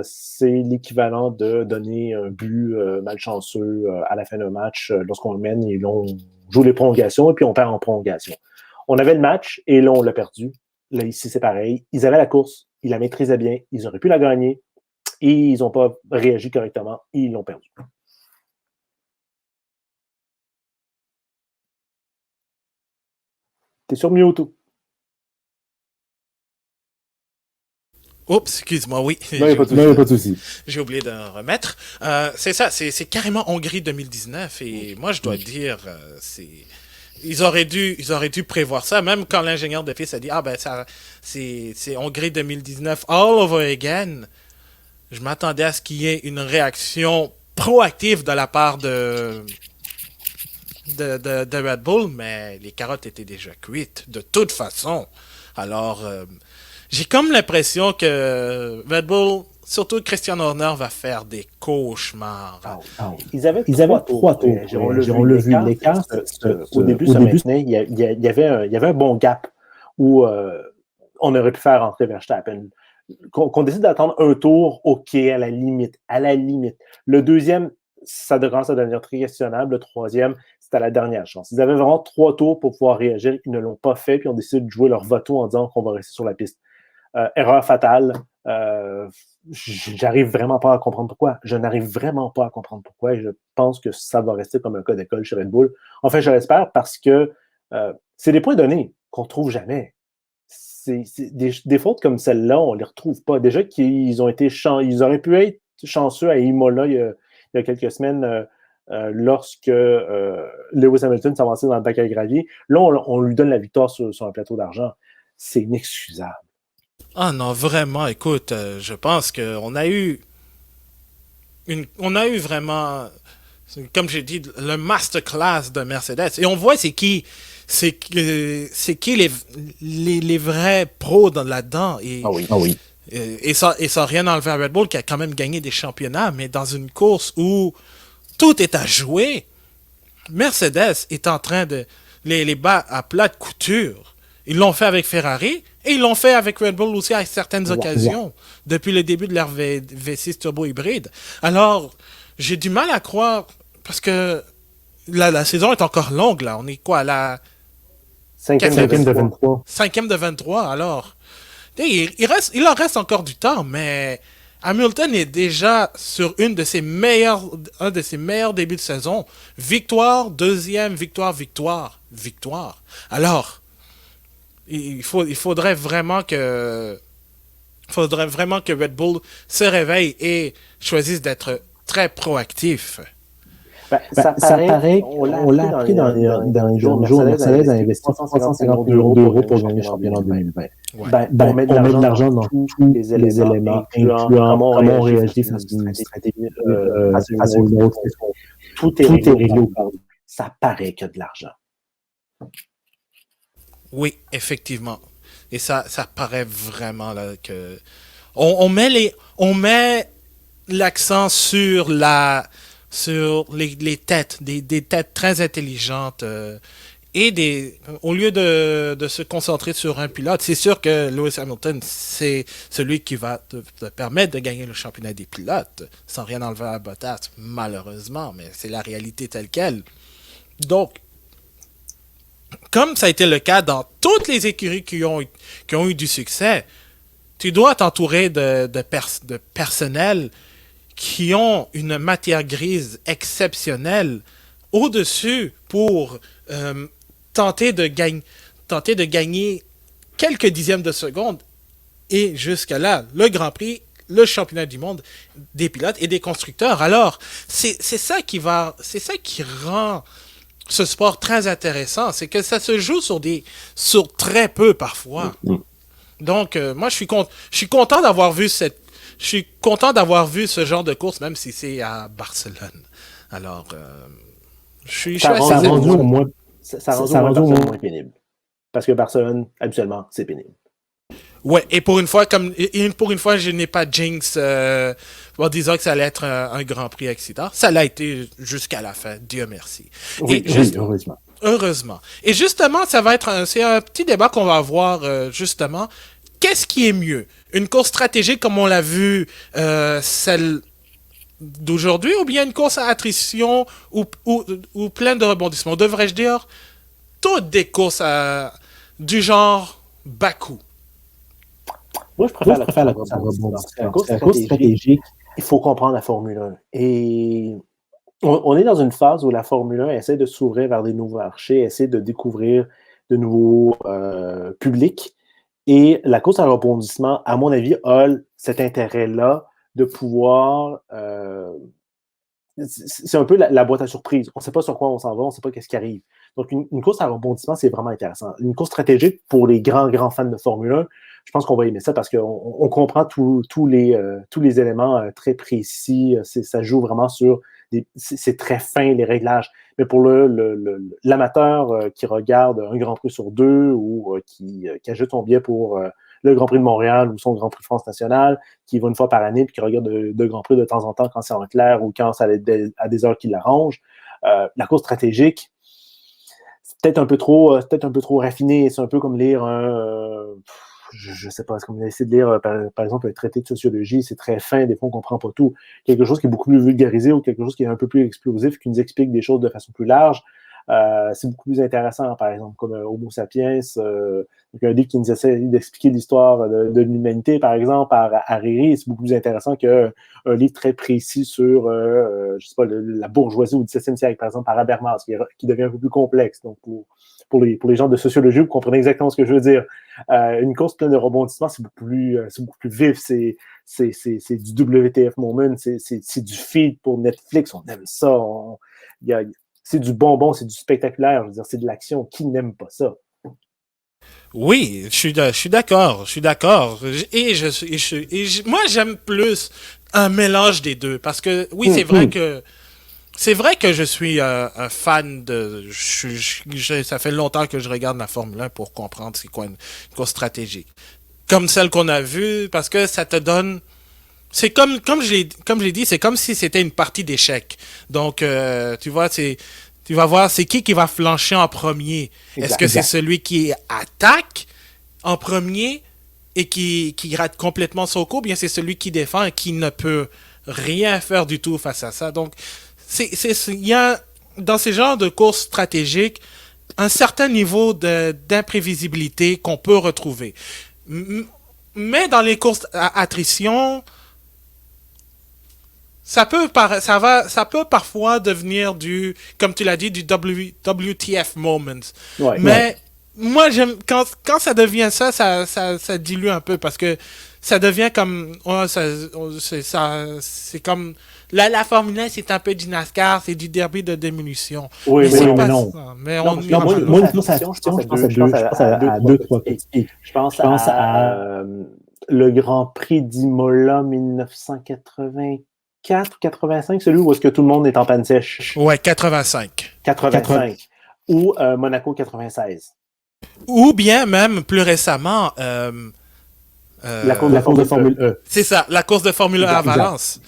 C'est l'équivalent de donner un but malchanceux à la fin d'un match lorsqu'on le mène et là, on joue les prolongations et puis on perd en prolongation. On avait le match et là, on l'a perdu. Là, ici, c'est pareil. Ils avaient la course. Ils la maîtrisaient bien. Ils auraient pu la gagner. Et ils n'ont pas réagi correctement et ils l'ont perdu. T'es sur Mewtwo. Oups, excuse-moi, oui. Non, il n'y a pas de souci. J'ai oublié de remettre. C'est ça, c'est carrément Hongrie 2019 et moi, je dois dire, ils auraient dû prévoir ça, même quand l'ingénieur de piste a dit, ça, c'est Hongrie 2019 all over again. Je m'attendais à ce qu'il y ait une réaction proactive de la part de Red Bull, mais les carottes étaient déjà cuites, de toute façon. Alors, j'ai comme l'impression que Red Bull, surtout Christian Horner, va faire des cauchemars. Ils avaient trois tours. On l'a vu, l'écart. Au début, il y avait un bon gap où on aurait pu faire entrer Verstappen. Qu'on décide d'attendre un tour, OK, à la limite. Le deuxième, ça commence à devenir très questionnable. Le troisième, c'était la dernière chance. Ils avaient vraiment 3 tours pour pouvoir réagir. Ils ne l'ont pas fait, puis ont décidé de jouer leur va-tout en disant qu'on va rester sur la piste. Erreur fatale. J'arrive vraiment pas à comprendre pourquoi. Je n'arrive vraiment pas à comprendre pourquoi et je pense que ça va rester comme un cas d'école chez Red Bull. Enfin, je l'espère parce que c'est des points donnés qu'on ne trouve jamais. Des fautes comme celle-là, on ne les retrouve pas. Déjà qu'ils ont été ils auraient pu être chanceux à Imola il y a quelques semaines lorsque Lewis Hamilton s'avançait dans le bac à gravier. Là, on lui donne la victoire sur un plateau d'argent. C'est inexcusable. Ah non, vraiment, écoute, je pense qu'on a eu vraiment, comme j'ai dit, le masterclass de Mercedes. Et on voit c'est qui les vrais pros là-dedans. Ah oui. Et ça rien enlevé à Red Bull qui a quand même gagné des championnats, mais dans une course où tout est à jouer, Mercedes est en train de les battre à plat de couture. Ils l'ont fait avec Ferrari et ils l'ont fait avec Red Bull aussi à certaines occasions depuis le début de leur V6 turbo hybride. Alors, j'ai du mal à croire parce que la saison est encore longue là. On est quoi à la 5e de 23. 5e de 23, alors. Il en reste encore du temps, mais Hamilton est déjà sur un de ses meilleurs débuts de saison. Victoire, deuxième, victoire. Alors, il faudrait vraiment que Red Bull se réveille et choisisse d'être très proactif. Ça paraît, on l'a appris dans les jours. Mercedes a investi 350 millions d'euros pour gagner le championnat 2020. On met de l'argent dans tous les éléments, incluant comment on réagit face à une stratégie, face à une autre. Tout est réglé. Ça paraît qu'il y a de l'argent. Oui, effectivement. Et ça paraît vraiment là que on met l'accent sur les têtes, des têtes très intelligentes et au lieu de se concentrer sur un pilote. C'est sûr que Lewis Hamilton, c'est celui qui va te permettre de gagner le championnat des pilotes, sans rien enlever à Bottas, malheureusement, mais c'est la réalité telle quelle. Donc, comme ça a été le cas dans toutes les écuries qui ont eu du succès, tu dois t'entourer de personnel qui ont une matière grise exceptionnelle au-dessus pour tenter de gagner quelques dixièmes de seconde. Et jusqu'à là, le Grand Prix, le championnat du monde des pilotes et des constructeurs. Alors, c'est ça qui rend ce sport très intéressant. C'est que ça se joue sur très peu parfois. Donc, moi, je suis content d'avoir vu ce genre de course, même si c'est à Barcelone. Alors, je suis Ça assez... rend au moins pénible. Parce que Barcelone, habituellement, c'est pénible. Ouais, et pour une fois, je n'ai pas jinx en disant que ça allait être un Grand Prix excitant. Ça l'a été jusqu'à la fin, Dieu merci. Oui, heureusement. Heureusement. Et justement, c'est un petit débat qu'on va avoir justement. Qu'est-ce qui est mieux? Une course stratégique comme on l'a vu, celle d'aujourd'hui, ou bien une course à attrition ou pleine de rebondissements? Devrais-je dire toutes des courses du genre Bakou? Moi, je préfère la course à rebondissement. La course stratégique, il faut comprendre la Formule 1. Et on est dans une phase où la Formule 1 essaie de s'ouvrir vers des nouveaux marchés, essaie de découvrir de nouveaux publics. Et la course à rebondissement, à mon avis, a cet intérêt-là de pouvoir... c'est un peu la boîte à surprise. On ne sait pas sur quoi on s'en va, on ne sait pas qu'est-ce qui arrive. Donc, une course à rebondissement, c'est vraiment intéressant. Une course stratégique, pour les grands fans de Formule 1, je pense qu'on va aimer ça parce qu'on comprend tous les éléments très précis. Ça joue vraiment sur... c'est très fin, les réglages. Mais pour l'amateur qui regarde un Grand Prix sur deux ou qui ajoute son billet pour le Grand Prix de Montréal ou son Grand Prix de France nationale, qui va une fois par année puis qui regarde de Grand Prix de temps en temps quand c'est en clair ou quand ça à des heures qui l'arrangent, la course stratégique, c'est peut-être un peu trop raffiné. C'est un peu comme lire je sais pas, c'est comme essayer de lire, par exemple, un traité de sociologie, c'est très fin, des fois, on comprend pas tout. Quelque chose qui est beaucoup plus vulgarisé ou quelque chose qui est un peu plus explosif, qui nous explique des choses de façon plus large, c'est beaucoup plus intéressant, par exemple, comme Homo sapiens, donc un livre qui nous essaie d'expliquer l'histoire de l'humanité, par exemple, par Hariri, c'est beaucoup plus intéressant qu'un livre très précis sur, je sais pas, la bourgeoisie au XVIIe siècle, par exemple, par Habermas, qui devient un peu plus complexe. Donc, pour les gens de sociologie, vous comprenez exactement ce que je veux dire. Une course pleine de rebondissements, c'est beaucoup plus vif, c'est du WTF moment, c'est du feed pour Netflix, on aime ça, c'est du bonbon, c'est du spectaculaire, je veux dire, c'est de l'action, qui n'aime pas ça? Oui, je suis d'accord. Moi, j'aime plus un mélange des deux, parce que oui, c'est vrai que je suis un fan de... ça fait longtemps que je regarde la Formule 1 pour comprendre c'est quoi une course stratégique. Comme celle qu'on a vue, parce que ça te donne... C'est comme je l'ai dit, c'est comme si c'était une partie d'échecs. Donc, tu vois, tu vas voir c'est qui va flancher en premier. Est-ce que c'est celui qui attaque en premier et qui rate complètement son coup, ou bien c'est celui qui défend et qui ne peut rien faire du tout face à ça. Donc, il y a dans ces genres de courses stratégiques un certain niveau d'imprévisibilité qu'on peut retrouver. Mais dans les courses à attrition, ça peut parfois devenir comme tu l'as dit, du WTF moment. Ouais, mais moi, j'aime quand ça devient ça dilue un peu parce que ça devient comme c'est comme la Formule 1, c'est un peu du NASCAR, c'est du derby de démolition. Oui, mais non. Mais moi, une course à attrition, je pense à deux, trois petits. Je pense à le Grand Prix d'Imola 1984, 85, celui où est-ce que tout le monde est en panne sèche. Ouais, 85. Ou Monaco 96. Ou bien même plus récemment la course de Formule E. C'est ça, la course de Formule 1 à Valence.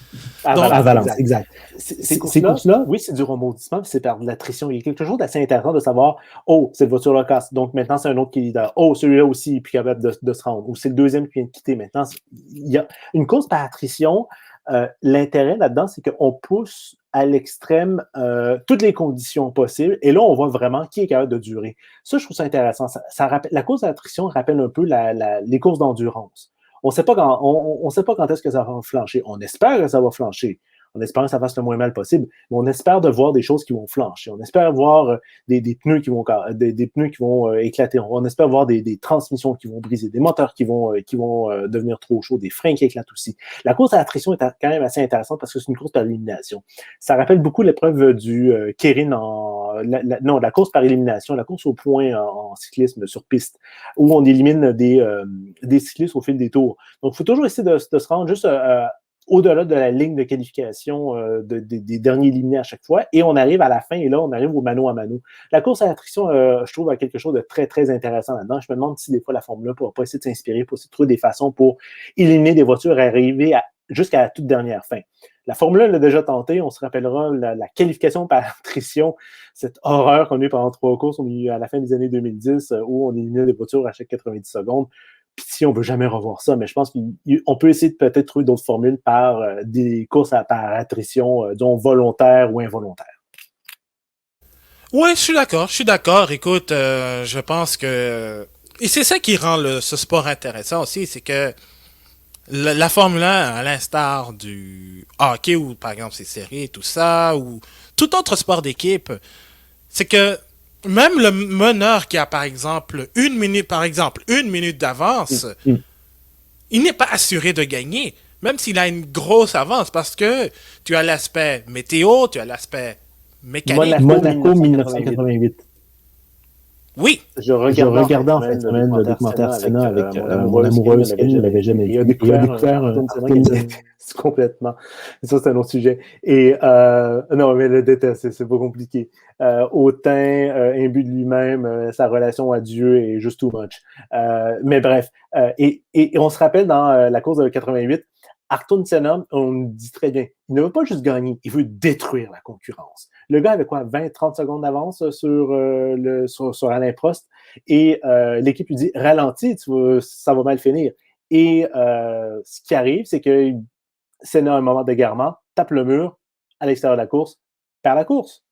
À Valence, exact. Ces courses-là, oui, c'est du rebondissement, c'est par de l'attrition. Il y a quelque chose d'assez intéressant de savoir, oh, cette voiture-là casse, donc maintenant c'est un autre qui est leader. Oh, celui-là aussi est plus capable de se rendre. Ou c'est le deuxième qui vient de quitter maintenant. Il y a une course par attrition. L'intérêt là-dedans, c'est qu'on pousse à l'extrême toutes les conditions possibles. Et là, on voit vraiment qui est capable de durer. Ça, je trouve ça intéressant. La course d'attrition rappelle un peu les courses d'endurance. On ne sait pas quand est-ce que ça va flancher. On espère que ça va flancher. en espérant que ça fasse le moins mal possible. Mais on espère de voir des choses qui vont flancher. On espère voir des pneus qui vont éclater. On espère voir des transmissions qui vont briser, des moteurs qui vont devenir trop chauds, des freins qui éclatent aussi. La course à l'attrition est quand même assez intéressante parce que c'est une course par élimination. Ça rappelle beaucoup l'épreuve du Keirin la course par élimination, la course au point en cyclisme sur piste, où on élimine des cyclistes au fil des tours. Donc, il faut toujours essayer de se rendre juste au-delà de la ligne de qualification des derniers éliminés à chaque fois, et on arrive à la fin, et là, on arrive au mano à mano. La course à l'attrition, je trouve, a quelque chose de très, très intéressant là-dedans. Je me demande si des fois la Formule 1 ne pourra pas essayer de s'inspirer, pour essayer de trouver des façons pour éliminer des voitures et arriver jusqu'à la toute dernière fin. La Formule 1 l'a déjà tenté. On se rappellera la qualification par attrition, cette horreur qu'on a eu pendant 3 courses à la fin des années 2010, où on éliminait des voitures à chaque 90 secondes. Pitié, on ne veut jamais revoir ça, mais je pense qu'on peut essayer de peut-être trouver d'autres formules par des courses par attrition, disons volontaires ou involontaires. Oui, je suis d'accord. Écoute, je pense que... Et c'est ça qui rend ce sport intéressant aussi, c'est que la Formule 1, à l'instar du hockey, ou par exemple c'est serré et tout ça, ou tout autre sport d'équipe, c'est que même le meneur qui a par exemple une minute d'avance, il n'est pas assuré de gagner, même s'il a une grosse avance, parce que tu as l'aspect météo, tu as l'aspect mécanique. Monaco 1988. Oui. Je regardais en fin de semaine le documentaire Senna avec mon amoureuse qui ne l'avait jamais vu. Il a découvert complètement. Ça, c'est un autre sujet. Et non, mais le déteste, c'est pas compliqué. Hautain, imbu de lui-même, sa relation à Dieu est juste too much. Mais bref. Et on se rappelle dans la course de 88, Ayrton Senna, on le dit très bien, il ne veut pas juste gagner, il veut détruire la concurrence. Le gars avait quoi, 20-30 secondes d'avance sur Alain Prost, et l'équipe lui dit, ralentis, ça va mal finir. Et ce qui arrive, c'est que Senna, à un moment d'égarement, tape le mur à l'extérieur de la course, perd la course.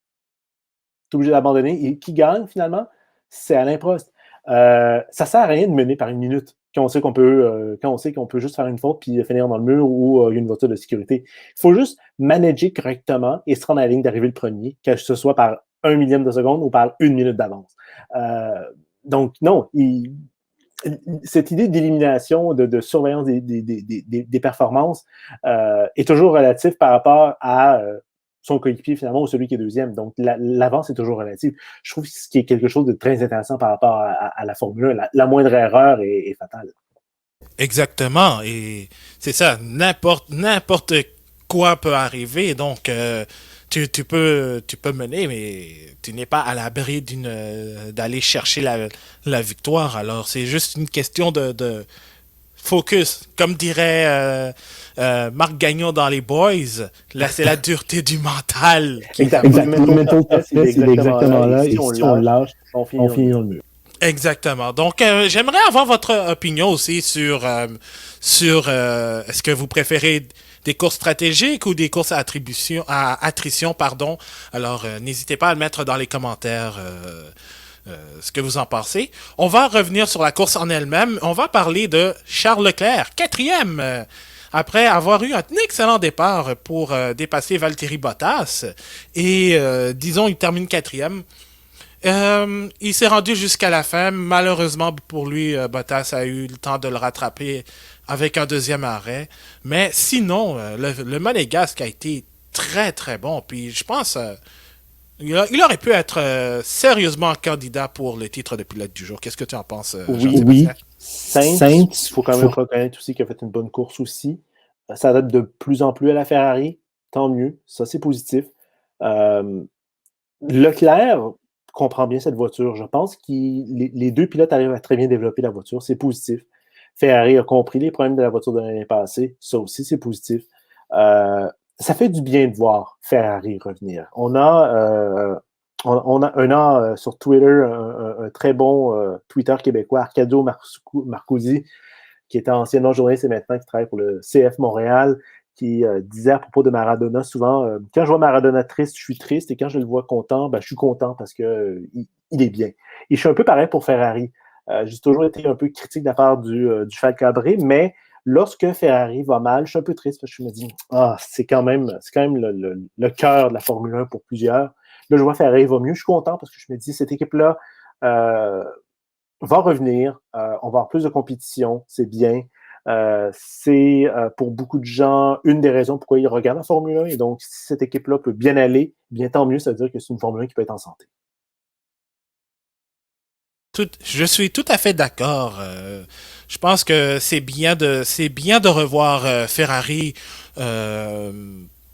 Tu es obligé d'abandonner. Et qui gagne finalement? C'est Alain Prost. Ça sert à rien de mener par une minute quand on sait qu'on peut juste faire une faute puis finir dans le mur ou il y a une voiture de sécurité. Il faut juste manager correctement et se rendre à la ligne d'arrivée le premier, que ce soit par 1 millième de seconde ou par 1 minute d'avance. Donc, non, cette idée d'élimination, de surveillance des performances est toujours relative par rapport à son coéquipier finalement ou celui qui est deuxième. Donc, l'avance est toujours relative. Je trouve que ce qui est quelque chose de très intéressant par rapport à la Formule 1. La moindre erreur est fatale. Exactement. Et c'est ça. N'importe quoi peut arriver. Donc, tu peux mener, mais tu n'es pas à l'abri d'aller chercher la victoire. Alors, c'est juste une question de focus. Comme dirait Marc Gagnon dans Les Boys, là, c'est la dureté du mental. Exactement. Le mental test, c'est exactement là. Et si on le lâche, on finit dans le mur. Exactement. Donc, j'aimerais avoir votre opinion aussi sur est-ce que vous préférez des courses stratégiques ou des courses à attrition, pardon. Alors, n'hésitez pas à le mettre dans les commentaires ce que vous en pensez. On va revenir sur la course en elle-même. On va parler de Charles Leclerc, 4e, après avoir eu un excellent départ pour dépasser Valtteri Bottas. Et, disons, il termine 4e. Il s'est rendu jusqu'à la fin. Malheureusement pour lui, Bottas a eu le temps de le rattraper avec un deuxième arrêt. Mais sinon, le Monégasque a été très très bon. Puis je pense il aurait pu être sérieusement candidat pour le titre de pilote du jour. Qu'est-ce que tu en penses, Oui. Sainz, il faut quand même reconnaître aussi qu'il a fait une bonne course aussi. Ça adapte de plus en plus à la Ferrari. Tant mieux. Ça, c'est positif. Leclerc comprend bien cette voiture. Je pense que les deux pilotes arrivent à très bien développer la voiture. C'est positif. Ferrari a compris les problèmes de la voiture de l'année passée. Ça aussi, c'est positif. Ça fait du bien de voir Ferrari revenir. On a sur Twitter un très bon Twitter québécois, Arcadio Marcusi, qui était anciennement journaliste et maintenant qui travaille pour le CF Montréal, qui disait à propos de Maradona souvent, quand je vois Maradona triste, je suis triste, et quand je le vois content, je suis content parce que il est bien. Et je suis un peu pareil pour Ferrari. J'ai toujours été un peu critique de la part du cheval cabré, mais Lorsque Ferrari va mal, je suis un peu triste parce que je me dis, c'est quand même le cœur de la Formule 1 pour plusieurs. Là, je vois Ferrari va mieux. Je suis content parce que je me dis, cette équipe-là va revenir. On va avoir plus de compétition. C'est bien. C'est pour beaucoup de gens une des raisons pourquoi ils regardent la Formule 1. Et donc, si cette équipe-là peut bien aller, bien tant mieux, ça veut dire que c'est une Formule 1 qui peut être en santé. Je suis tout à fait d'accord. Je pense que c'est bien de revoir Ferrari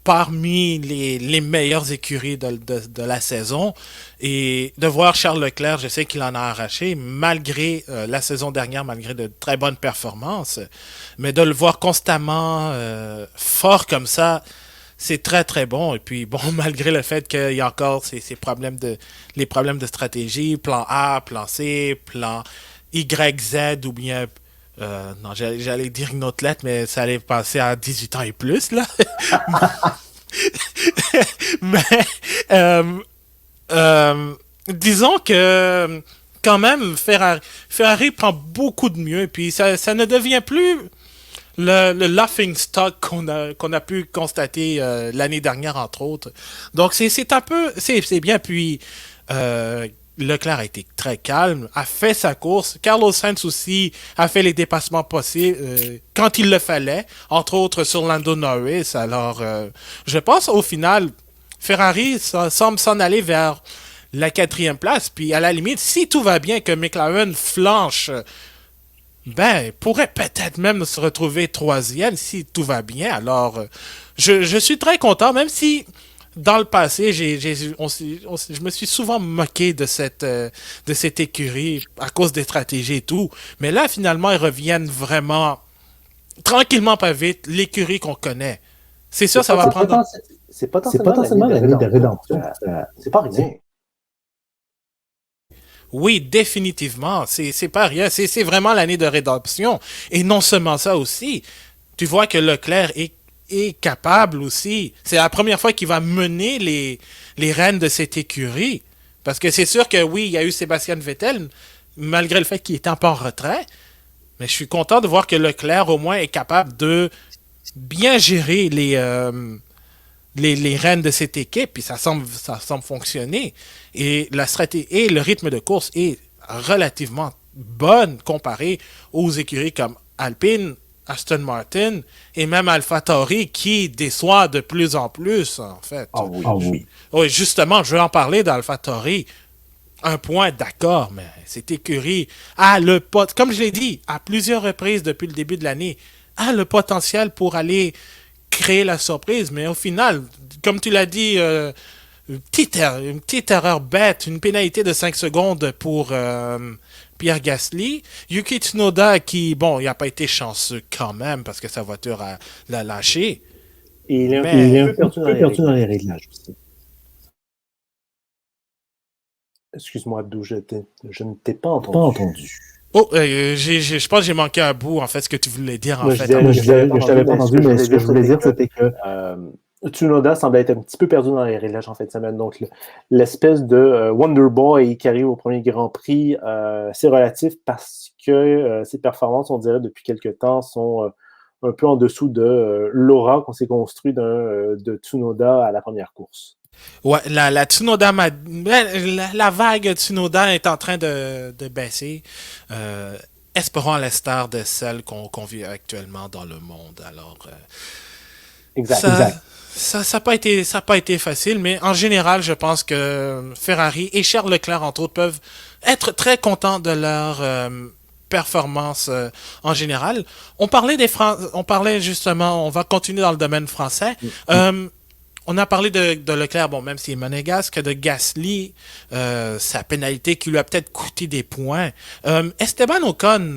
parmi les meilleures écuries de la saison et de voir Charles Leclerc, je sais qu'il en a arraché malgré la saison dernière, malgré de très bonnes performances, mais de le voir constamment fort comme ça, c'est très très bon. Et puis bon, malgré le fait qu'il y a encore les problèmes de stratégie, plan A, plan C, plan Y, Z, ou bien non, j'allais dire une autre lettre, mais ça allait passer à 18 ans et plus, là. Mais disons que quand même, Ferrari prend beaucoup de mieux, et puis ça ne devient plus le laughing stock qu'on a pu constater l'année dernière, entre autres. Donc, c'est un peu... C'est bien. Puis, Leclerc a été très calme, a fait sa course. Carlos Sainz aussi a fait les dépassements possibles quand il le fallait, entre autres sur Lando Norris. Alors, je pense au final, Ferrari semble s'en aller vers la 4e place. Puis, à la limite, si tout va bien, que McLaren flanche... pourrait peut-être même se retrouver 3e si tout va bien. Alors, je suis très content, même si dans le passé, je me suis souvent moqué de cette écurie à cause des stratégies et tout. Mais là, finalement, ils reviennent vraiment tranquillement, pas vite, l'écurie qu'on connaît. C'est sûr, ça va prendre... C'est potentiellement l'année de rédemption. C'est pas rien. Oui, définitivement. C'est pas rien. C'est vraiment l'année de rédemption. Et non seulement ça aussi. Tu vois que Leclerc est capable aussi. C'est la première fois qu'il va mener les rênes de cette écurie. Parce que c'est sûr que oui, il y a eu Sébastien Vettel, malgré le fait qu'il était un peu en retrait. Mais je suis content de voir que Leclerc, au moins, est capable de bien gérer les rênes de cette équipe, puis ça semble fonctionner. Et la stratégie et le rythme de course est relativement bonne comparé aux écuries comme Alpine, Aston Martin et même AlphaTauri qui déçoit de plus en plus, en fait. Ah oui. Oui, justement, je vais en parler d'AlphaTauri. Un point d'accord, mais cette écurie a le comme je l'ai dit à plusieurs reprises depuis le début de l'année, a le potentiel pour aller créer la surprise, mais au final, comme tu l'as dit, une petite erreur bête, une pénalité de 5 secondes pour Pierre Gasly. Yuki Tsunoda qui, bon, il n'a pas été chanceux quand même parce que sa voiture l'a lâché. Et il est un peu perdu dans les réglages aussi. Excuse-moi, Abdou, je ne t'ai pas entendu. Oh, je pense que j'ai manqué un bout, en fait, ce que tu voulais dire, en fait. Je t'avais pas entendu, mais ce que je voulais dire, c'était que Tsunoda semble être un petit peu perdu dans les réglages en fin de semaine. Donc, l'espèce de Wonder Boy qui arrive au premier Grand Prix, c'est relatif parce que ses performances, on dirait, depuis quelques temps, sont un peu en dessous de l'aura qu'on s'est construit de Tsunoda à la première course. Ouais, la Tsunoda, la vague Tsunoda est en train de baisser. Espérons à l'instar de celle qu'on vit actuellement dans le monde. Alors, exact. Ça n'a pas été facile, mais en général, je pense que Ferrari et Charles Leclerc, entre autres, peuvent être très contents de leur performance en général. On parlait justement, on va continuer dans le domaine français. On a parlé de Leclerc, bon, même s'il est monégasque, de Gasly, sa pénalité qui lui a peut-être coûté des points. Esteban Ocon,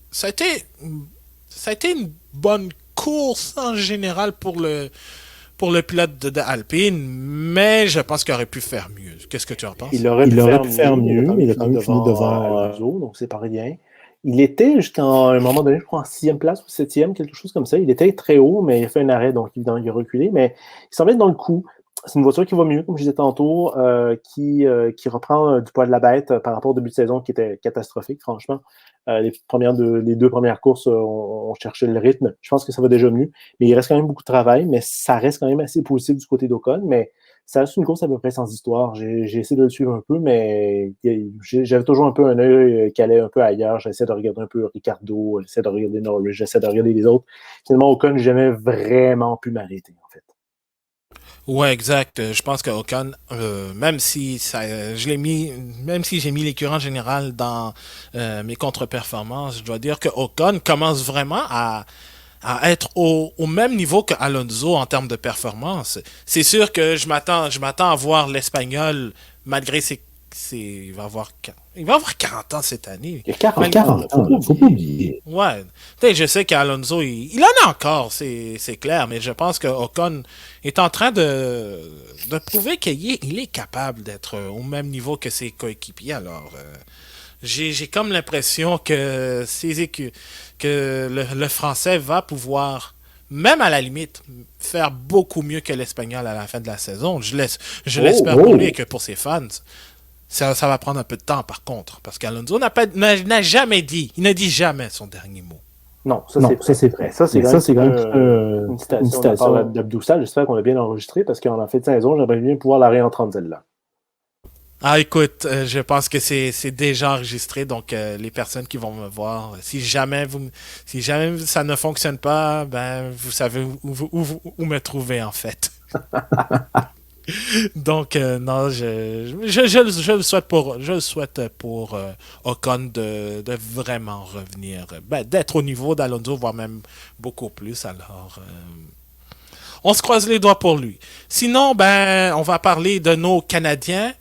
ça a été une bonne course en général pour le pilote de Alpine, mais je pense qu'il aurait pu faire mieux. Qu'est-ce que tu en penses? Il aurait pu faire mieux, mais il a quand même fini devant Alonso, donc c'est pas rien. Il était jusqu'à un moment donné, je crois, en 6e place ou 7e, quelque chose comme ça. Il était très haut, mais il a fait un arrêt, donc évidemment, il a reculé, mais il semblait être dans le coup. c'est une voiture qui va mieux, comme je disais tantôt, qui reprend du poids de la bête par rapport au début de saison qui était catastrophique, franchement. Les deux premières courses, on cherchait le rythme. Je pense que ça va déjà mieux. Mais il reste quand même beaucoup de travail, mais ça reste quand même assez positif du côté d'Ocon. Mais ça reste une course à peu près sans histoire. J'ai essayé de le suivre un peu, mais j'avais toujours un peu un œil qui allait un peu ailleurs. J'essaie de regarder un peu Ricardo, j'essaie de regarder Norris, j'essaie de regarder les autres. Finalement, Ocon, j'ai jamais vraiment pu m'arrêter, en fait. Ouais, exact. Je pense que Ocon, même si même si j'ai mis l'écurant général dans mes contre-performances, je dois dire que Ocon commence vraiment à être au même niveau que Alonso en termes de performance. C'est sûr que je m'attends à voir l'Espagnol, malgré il va avoir 40 ans cette année. Il y a 40 ans, faut pas oublier. Ouais. Je sais qu'Alonso, il en a encore, c'est clair, mais je pense que Ocon est en train de prouver qu'il est capable d'être au même niveau que ses coéquipiers. Alors, j'ai comme l'impression que le Français va pouvoir, même à la limite, faire beaucoup mieux que l'Espagnol à la fin de la saison. Je l'espère pour lui et que pour ses fans. Ça va prendre un peu de temps, par contre, parce qu'Alonso n'a jamais dit, il ne dit jamais son dernier mot. Non, ça c'est vrai. Ça, c'est quand même une citation d'Abdoussal. J'espère qu'on l'a bien enregistré, parce qu'en fait de saison, j'aimerais bien pouvoir la réentendre celle-là. Ah, écoute, je pense que c'est déjà enregistré, donc les personnes qui vont me voir, si jamais ça ne fonctionne pas, ben vous savez où me trouver, en fait. Donc, non, je le souhaite pour Ocon de vraiment revenir, d'être au niveau d'Alonso, voire même beaucoup plus. Alors, on se croise les doigts pour lui. Sinon, on va parler de nos Canadiens,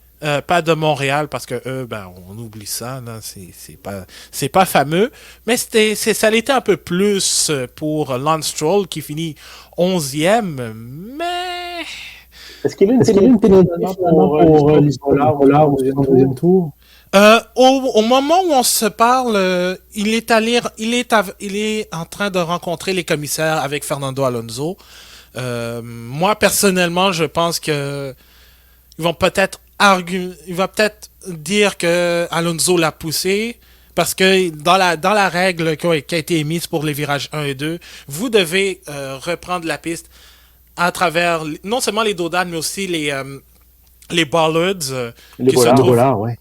pas de Montréal, parce que eux, on oublie ça, là, c'est pas fameux, mais ça l'était un peu plus pour Lance Stroll, qui finit 11e, mais... Est-ce qu'il y a une pénalité pour l'histoire au deuxième tour? Au moment où on se parle, il est en train de rencontrer les commissaires avec Fernando Alonso. Moi, personnellement, je pense que il va peut-être dire que Alonso l'a poussé, parce que dans la règle qui a été émise pour les virages 1 et 2, vous devez reprendre la piste à travers non seulement les dos d'âne, mais aussi les bollards. Les bollards, ouais.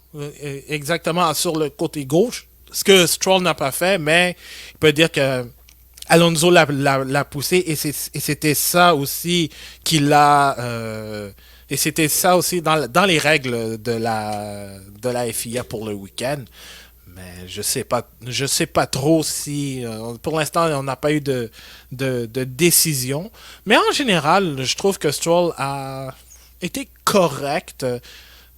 Exactement, sur le côté gauche. Ce que Stroll n'a pas fait, mais il peut dire que Alonso l'a poussé, et c'était ça aussi et c'était ça aussi dans les règles de la FIA pour le week-end. Mais je sais pas trop si pour l'instant on n'a pas eu de décision. Mais en général, je trouve que Stroll a été correct.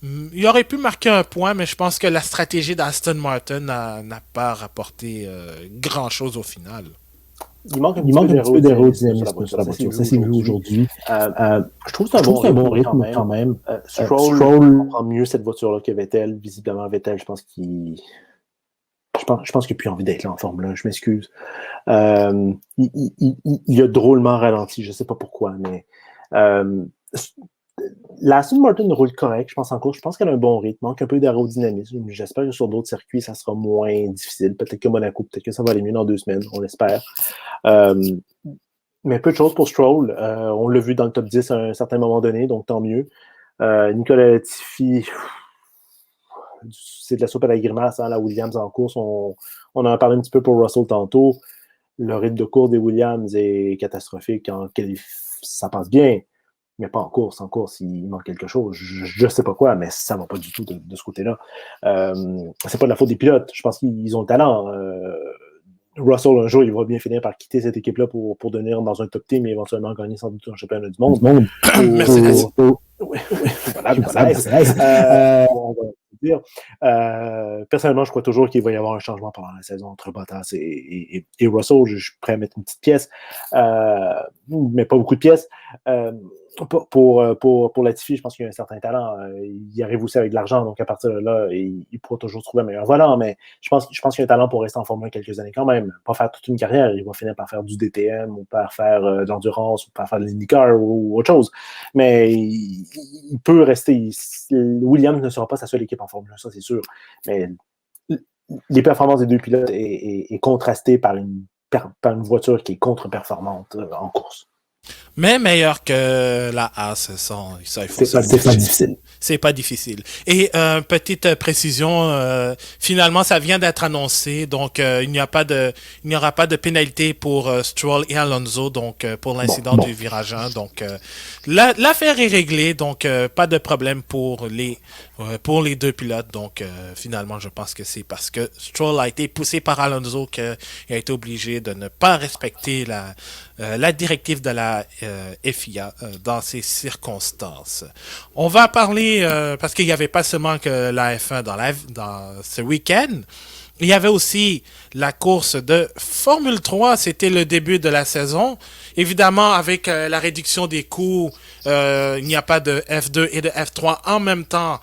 Il aurait pu marquer un point, mais je pense que la stratégie d'Aston Martin n'a pas rapporté grand chose au final. Il manque un petit peu d'aérodynamisme sur la voiture. Ça s'est vu aujourd'hui. Je trouve que c'est un bon rythme quand même. Stroll prend mieux cette voiture-là que Vettel. Visiblement, Vettel, je pense qu'il n'a plus envie d'être là en Formule 1, je m'excuse. Il a drôlement ralenti, je ne sais pas pourquoi, mais la Aston Martin roule correct, je pense, en course. Je pense qu'elle a un bon rythme, manque un peu d'aérodynamisme. J'espère que sur d'autres circuits, ça sera moins difficile. Peut-être que Monaco, peut-être que ça va aller mieux dans 2 semaines, on l'espère. Mais peu de choses pour Stroll. On l'a vu dans le top 10 à un certain moment donné, donc tant mieux. Nicolas Latifi, c'est de la soupe à la grimace, hein, la Williams en course. On en a parlé un petit peu pour Russell tantôt. Le rythme de course des Williams est catastrophique. Ça passe bien, mais pas en course. En course, il manque quelque chose. Je ne sais pas quoi, mais ça ne va pas du tout de ce côté-là. C'est pas de la faute des pilotes. Je pense qu'ils ont le talent. Russell, un jour, il va bien finir par quitter cette équipe-là pour devenir dans un top team et éventuellement gagner sans doute un championnat du monde. Oui, voilà, on va dire. Personnellement, je crois toujours qu'il va y avoir un changement pendant la saison entre Bottas et Russell. Je suis prêt à mettre une petite pièce, mais pas beaucoup de pièces. Pour Latifi, je pense qu'il y a un certain talent. Il arrive aussi avec de l'argent, donc à partir de là, il pourra toujours trouver un meilleur volant, mais je pense qu'il y a un talent pour rester en Formule 1 quelques années quand même. Pas faire toute une carrière, il va finir par faire du DTM ou par faire de l'endurance ou par faire de l'IndyCar ou autre chose. Mais il peut rester. Williams ne sera pas sa seule équipe en Formule 1, ça c'est sûr. Mais les performances des deux pilotes est contrastées par une voiture qui est contre-performante en course. Mais meilleur que la Haas, ça il faut c'est pas difficile. C'est pas difficile. Et petite précision, finalement, ça vient d'être annoncé, donc il n'y aura pas de pénalité pour Stroll et Alonso, donc pour l'incident du virage 1. Donc l'affaire est réglée, donc pas de problème pour les deux pilotes. Donc finalement, je pense que c'est parce que Stroll a été poussé par Alonso qu'il a été obligé de ne pas respecter la directive de la FIA dans ces circonstances. On va parler, parce qu'il n'y avait pas seulement que la F1 dans ce week-end, il y avait aussi la course de Formule 3, c'était le début de la saison. Évidemment, avec la réduction des coûts, il n'y a pas de F2 et de F3 en même temps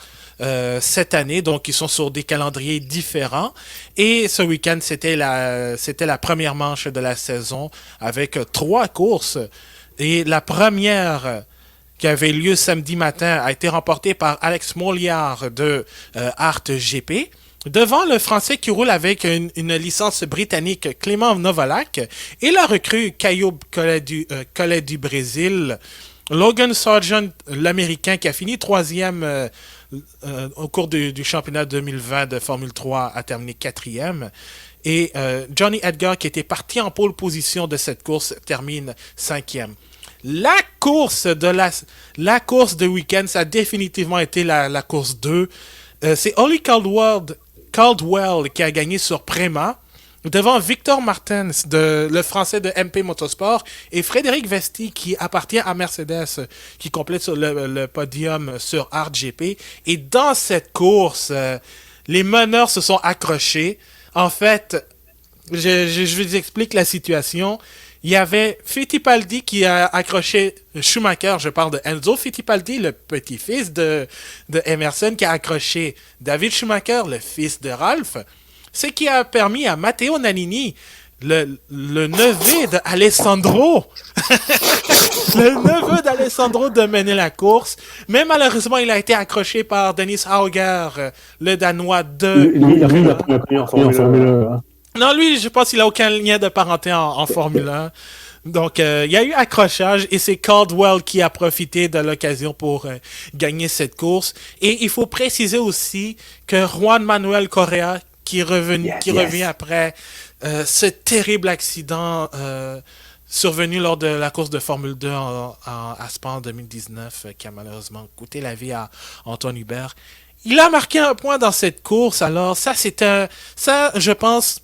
cette année, donc ils sont sur des calendriers différents. Et ce week-end, c'était la première manche de la saison avec 3 courses. Et la première qui avait lieu samedi matin a été remportée par Alex Molyard de Art GP, devant le Français qui roule avec une licence britannique, Clément Novalak, et la recrue Caio Collet du Brésil, Logan Sargent, l'Américain, qui a fini 3e au cours du championnat 2020 de Formule 3, a terminé 4e. Et Johnny Edgar, qui était parti en pole position de cette course, termine 5e. La course de week-end, ça a définitivement été la course 2. C'est Ollie Caldwell qui a gagné sur Prema, devant Victor Martens, le français de MP Motorsport, et Frédéric Vesti, qui appartient à Mercedes, qui complète sur le podium sur Art GP. Et dans cette course, les meneurs se sont accrochés. En fait, je vous explique la situation. Il y avait Fittipaldi qui a accroché Schumacher, je parle de Enzo Fittipaldi, le petit-fils de Emerson, qui a accroché David Schumacher, le fils de Ralph, ce qui a permis à Matteo Nannini, le neveu d'Alessandro, de mener la course. Mais malheureusement, il a été accroché par Dennis Hauger, le Danois de... Lui, il a pris en Formule 1. Non, lui, je pense qu'il n'a aucun lien de parenté en Formule 1. Donc, il y a eu accrochage et c'est Caldwell qui a profité de l'occasion pour gagner cette course. Et il faut préciser aussi que Juan Manuel Correa, qui revient après ce terrible accident survenu lors de la course de Formule 2 à Spa en 2019, qui a malheureusement coûté la vie à Antoine Hubert. Il a marqué un point dans cette course. Alors, ça, je pense...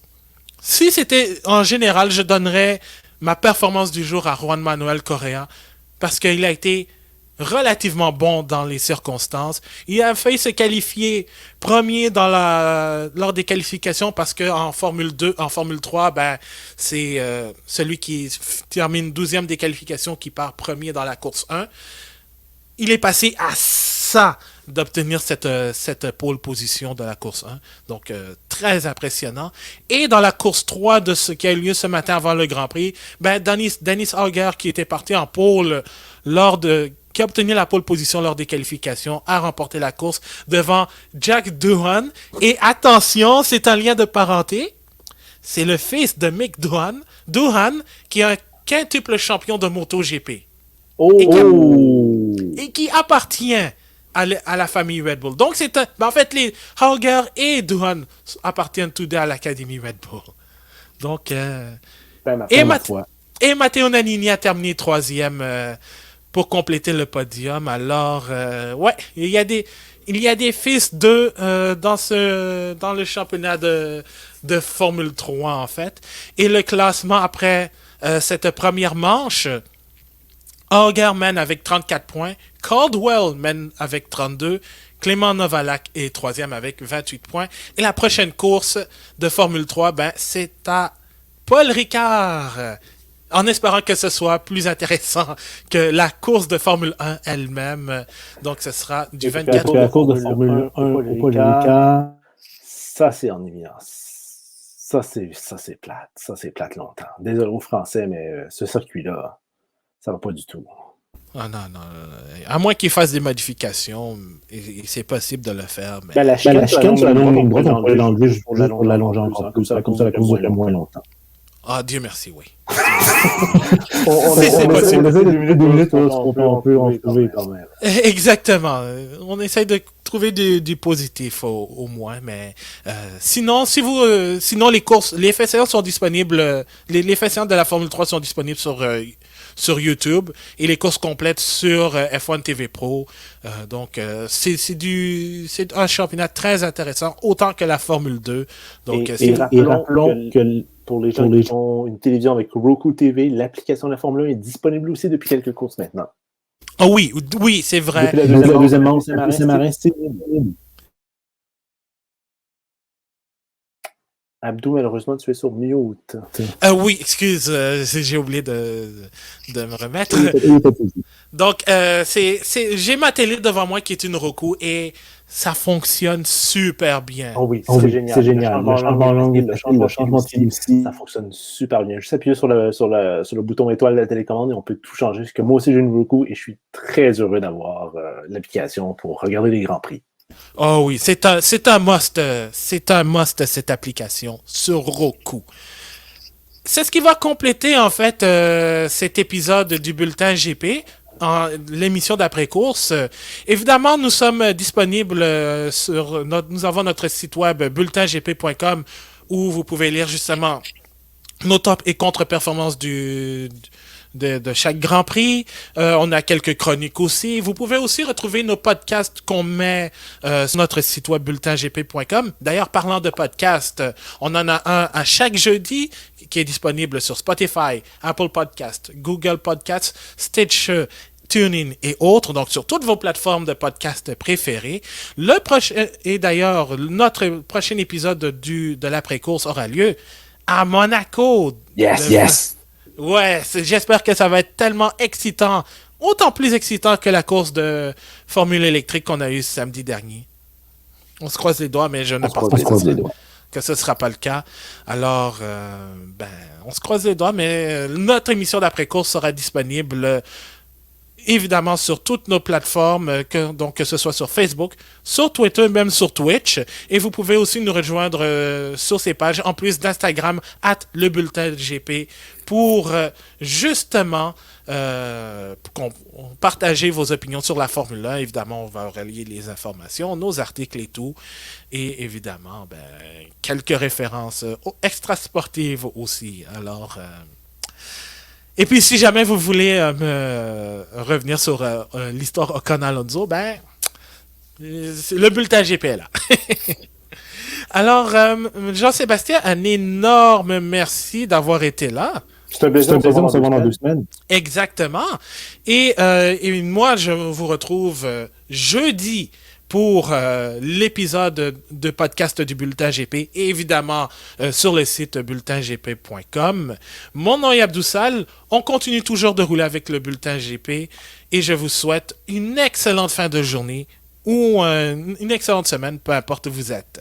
Si c'était en général, je donnerais ma performance du jour à Juan Manuel Correa parce qu'il a été relativement bon dans les circonstances. Il a failli se qualifier premier lors des qualifications parce que en Formule 3, c'est celui qui termine 12e des qualifications qui part premier dans la course 1. Il est passé à ça d'obtenir cette pole position de la course 1. Donc, très impressionnant. Et dans la course 3 de ce qui a eu lieu ce matin avant le Grand Prix, Dennis Hauger, qui était parti en pole qui a obtenu la pole position lors des qualifications, a remporté la course devant Jack Doohan. Et attention, c'est un lien de parenté. C'est le fils de Mick Doohan, qui est un quintuple champion de MotoGP. Et qui appartient à la famille Red Bull. Donc, en fait, les Hauger et Doohan appartiennent tous deux à l'Académie Red Bull. Donc, et Matteo Nannini a terminé 3e pour compléter le podium. Alors, il y a des fils d'eux dans le championnat de Formule 3, en fait. Et le classement après cette première manche... Auger mène avec 34 points. Caldwell mène avec 32. Clément Novalak est troisième avec 28 points. Et la prochaine course de Formule 3, c'est à Paul Ricard. En espérant que ce soit plus intéressant que la course de Formule 1 elle-même. Donc, ce sera du 24 la course de Formule 1 au Paul Ricard, ça, c'est ennuyant. Ça, c'est plate. Ça, c'est plate longtemps. Désolé aux Français, mais ce circuit-là, ça va pas du tout. Ah non. À moins qu'ils fassent des modifications, et c'est possible de le faire. Mais... la chicane sur la longue ligne droite, on peut l'enlever juste pour l'allonger encore plus. Comme ça, la course dure moins longtemps. Ah, Dieu merci, oui. On essaie de 2 minutes, on peut en trouver quand même. Exactement. On essaie de trouver du positif au moins, mais sinon, sinon les faits saillants sont disponibles, les faits saillants de la Formule 3 sont disponibles sur YouTube et les courses complètes sur F1 TV Pro. Donc, c'est un championnat très intéressant, autant que la Formule 2. Donc, et rappelons que pour les gens qui ont une télévision avec Roku TV, l'application de la Formule 1 est disponible aussi depuis quelques courses maintenant. Ah oui, c'est vrai. Depuis la deuxième manche, Saint-Marin, c'est disponible. Abdou, malheureusement, tu es sur mute. Oui, excuse, j'ai oublié de me remettre. Donc, j'ai ma télé devant moi qui est une Roku et ça fonctionne super bien. Oh oui, c'est génial. C'est génial. Le changement de fil aussi, ça fonctionne super bien. Juste appuyer sur le bouton étoile de la télécommande et on peut tout changer. Parce que moi aussi, j'ai une Roku et je suis très heureux d'avoir l'application pour regarder les Grands Prix. Oh oui, c'est un must cette application sur Roku. C'est ce qui va compléter en fait cet épisode du Bulletin GP, l'émission d'après-course. Évidemment, nous sommes disponibles nous avons notre site web bulletingp.com où vous pouvez lire justement nos tops et contre-performances de chaque Grand Prix. On a quelques chroniques aussi. Vous pouvez aussi retrouver nos podcasts qu'on met sur notre site web bulletingp.com. D'ailleurs, parlant de podcasts, on en a un à chaque jeudi qui est disponible sur Spotify, Apple Podcasts, Google Podcasts, Stitcher, TuneIn et autres, donc sur toutes vos plateformes de podcasts préférées. Et d'ailleurs, notre prochain épisode de l'après-course aura lieu à Monaco. Yes! Ouais, j'espère que ça va être tellement excitant, autant plus excitant que la course de Formule électrique qu'on a eue samedi dernier. On se croise les doigts, mais je ne pense pas que ce ne sera pas le cas. Alors, on se croise les doigts, mais notre émission d'après-course sera disponible évidemment sur toutes nos plateformes, que ce soit sur Facebook, sur Twitter, même sur Twitch. Et vous pouvez aussi nous rejoindre sur ces pages, en plus d'Instagram, @lebulletingp, pour justement partager vos opinions sur la Formule 1. Évidemment, on va relier les informations, nos articles et tout. Et évidemment, quelques références extra-sportives aussi. Alors... Et puis, si jamais vous voulez revenir sur l'histoire Ocon-Alonso, le bulletin GP est là. Alors, Jean-Sébastien, un énorme merci d'avoir été là. C'est un plaisir de se voir dans 2 semaines. Exactement. Et moi, je vous retrouve jeudi pour l'épisode de podcast du Bulletin GP, et évidemment sur le site bulletingp.com. Mon nom est Abdou Sall. On continue toujours de rouler avec le Bulletin GP et je vous souhaite une excellente fin de journée ou une excellente semaine, peu importe où vous êtes.